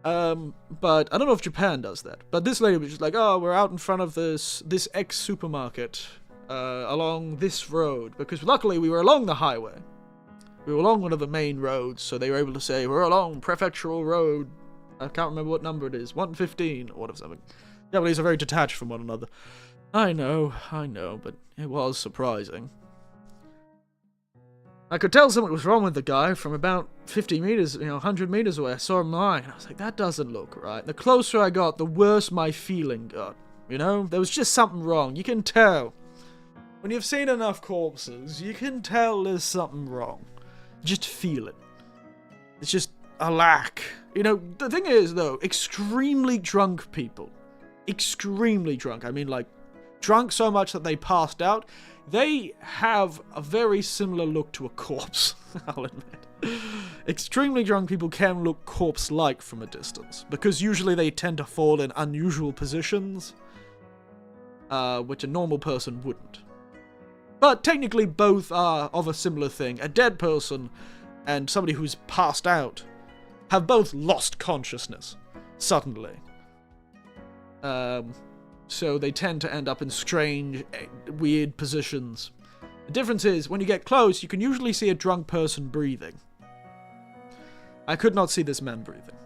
But I don't know if Japan does that. But this lady was just like, oh, we're out in front of this X supermarket along this road. Because luckily we were along the highway. We were along one of the main roads, so they were able to say, we're along Prefectural Road. I can't remember what number it is. 115 or whatever something. Japanese are very detached from one another. I know, but it was surprising. I could tell something was wrong with the guy from about 50 meters, 100 meters away. I saw him lying. I was like, that doesn't look right. The closer I got, the worse my feeling got. There was just something wrong. You can tell. When you've seen enough corpses, you can tell there's something wrong. Just feel it. It's just a lack. The thing is, though, extremely drunk people. Extremely drunk. I mean, like, drunk so much that they passed out. They have a very similar look to a corpse, I'll admit. Extremely drunk people can look corpse-like from a distance, because usually they tend to fall in unusual positions, which a normal person wouldn't. But technically both are of a similar thing. A dead person and somebody who's passed out have both lost consciousness, suddenly. So they tend to end up in strange, weird positions. The difference is, when you get close, you can usually see a drunk person breathing. I could not see this man breathing.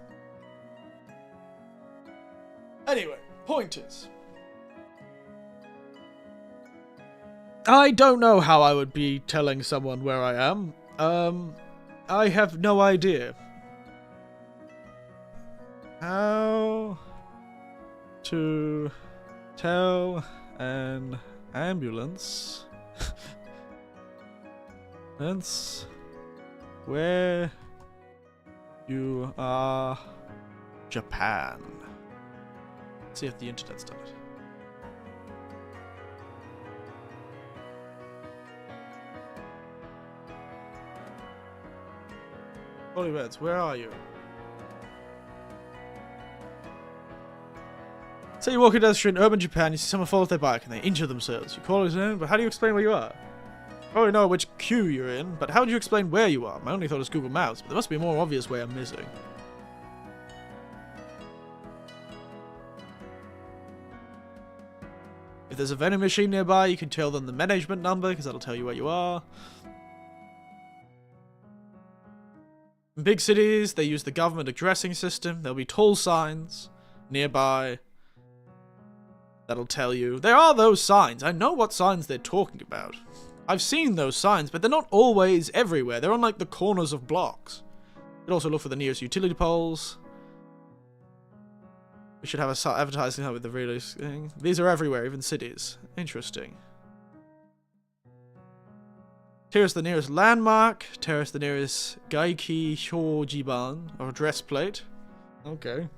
Anyway, point is, I don't know how I would be telling someone where I am. I have no idea. How to tell an ambulance that's where you are. Japan. See if the internet's done it. Holy Beds, where are you? Say you're walking down the street in urban Japan, you see someone fall off their bike and they injure themselves. You call his name, but how do you explain where you are? I already know which queue you're in, but how would you explain where you are? My only thought was Google Maps, but there must be a more obvious way I'm missing. If there's a vending machine nearby, you can tell them the management number, because that'll tell you where you are. In big cities, they use the government addressing system. There'll be tall signs nearby that'll tell you. There are those signs. I know what signs they're talking about. I've seen those signs, but they're not always everywhere. They're on, like, the corners of blocks. You can also look for the nearest utility poles. We should have a advertising hub with the relay thing. These are everywhere, even cities. Interesting. Here's the nearest landmark. Here's the nearest Gaiki Shojiban, or address plate. Okay.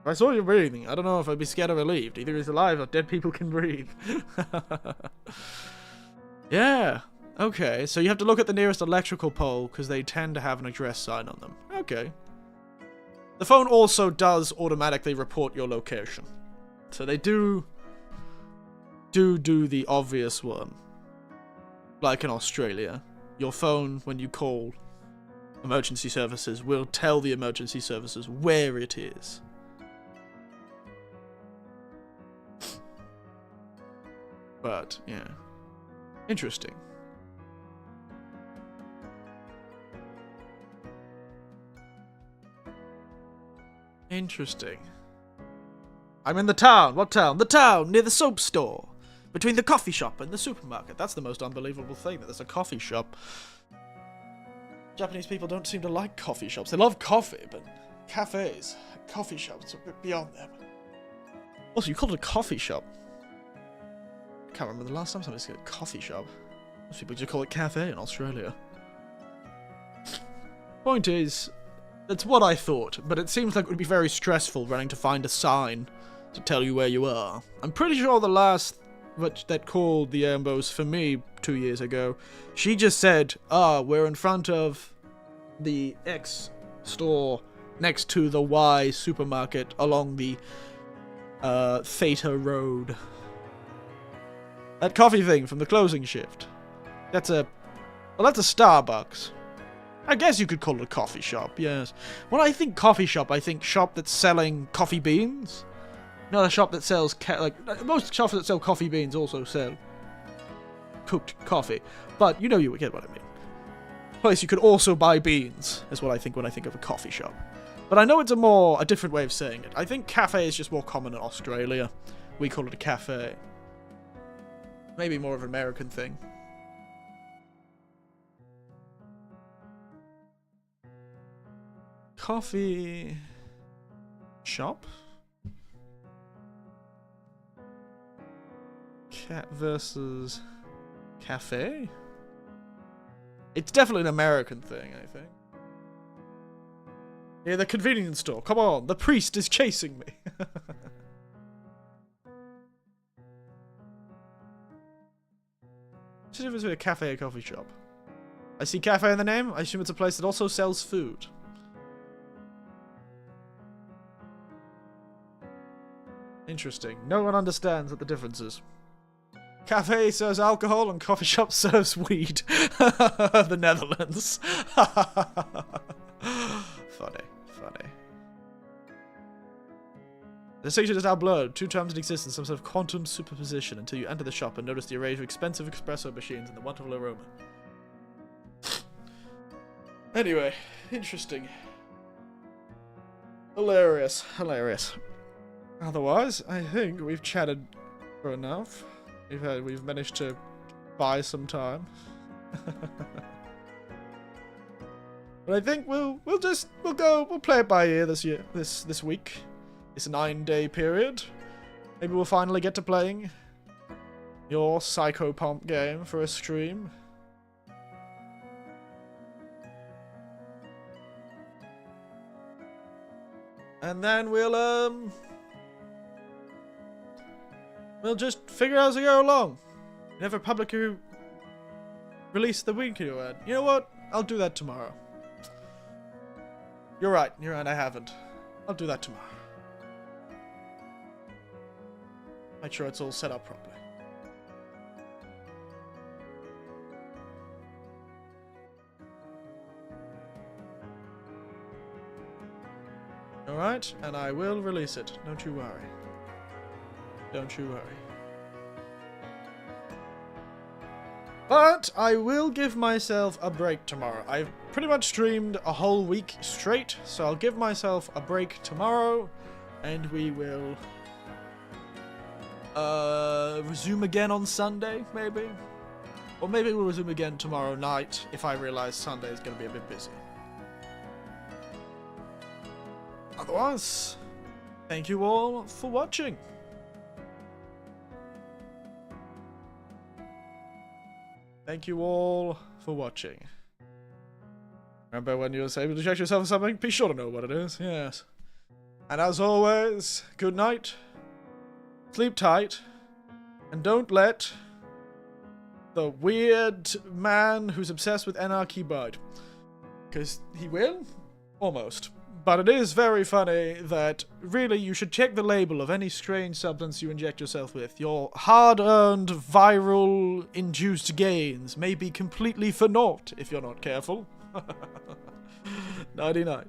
If I saw you breathing, I don't know if I'd be scared or relieved. Either he's alive or dead people can breathe. Yeah. Okay, so you have to look at the nearest electrical pole, because they tend to have an address sign on them. Okay. The phone also does automatically report your location. So they do the obvious one. Like in Australia, your phone, when you call emergency services, will tell the emergency services where it is. But, yeah. Interesting. Interesting. I'm in the town. What town? The town near the soap store. Between the coffee shop and the supermarket. That's the most unbelievable thing, that there's a coffee shop. Japanese people don't seem to like coffee shops. They love coffee, but cafes, coffee shops, are a bit beyond them. Also, you called it a coffee shop. I can't remember the last time somebody said a coffee shop. Most people just call it cafe in Australia. Point is, that's what I thought, but it seems like it would be very stressful running to find a sign to tell you where you are. I'm pretty sure the last that called the Ambos for me 2 years ago, she just said, we're in front of the X store next to the Y supermarket along the Theta Road. That coffee thing from the closing shift. That's a Starbucks. I guess you could call it a coffee shop, yes. When I think coffee shop, I think shop that's selling coffee beans. Not a shop that sells most shops that sell coffee beans also sell cooked coffee. But you get what I mean. Place you could also buy beans is what I think when I think of a coffee shop. But I know it's a different way of saying it. I think cafe is just more common in Australia. We call it a cafe. Maybe more of an American thing. Coffee shop? Cat versus cafe? It's definitely an American thing, I think. Yeah, the convenience store. Come on, the priest is chasing me. What's the difference between a cafe and a coffee shop? I see cafe in the name. I assume it's a place that also sells food. Interesting. No one understands what the difference is. Cafe serves alcohol and coffee shop serves weed. The Netherlands. Funny. The section is now blurred. 2 terms exist in some sort of quantum superposition until you enter the shop and notice the array of expensive espresso machines and the wonderful aroma. Anyway, interesting. Hilarious. Otherwise, I think we've chatted for enough. We've managed to buy some time. But I think we'll play it by ear this week. It's a 9-day period. Maybe we'll finally get to playing your Psychopomp game for a stream. And then we'll just figure out as we go along. Never publicly release the weekly ad. You know what? I'll do that tomorrow. You're right, I haven't. I'll do that tomorrow. Make sure it's all set up properly. Alright, and I will release it. Don't you worry. Don't you worry. But I will give myself a break tomorrow. I've pretty much streamed a whole week straight, so I'll give myself a break tomorrow, and we will resume again on Sunday, maybe? Or maybe we'll resume again tomorrow night if I realize Sunday is going to be a bit busy. Otherwise, thank you all for watching. Thank you all for watching. Remember when you were able to check yourself for something? Be sure to know what it is, yes. And as always, good night, sleep tight, and don't let the weird man who's obsessed with anarchy bite. Because he will? Almost. But it is very funny that, really, you should check the label of any strange substance you inject yourself with. Your hard-earned, viral-induced gains may be completely for naught if you're not careful. Nighty-night.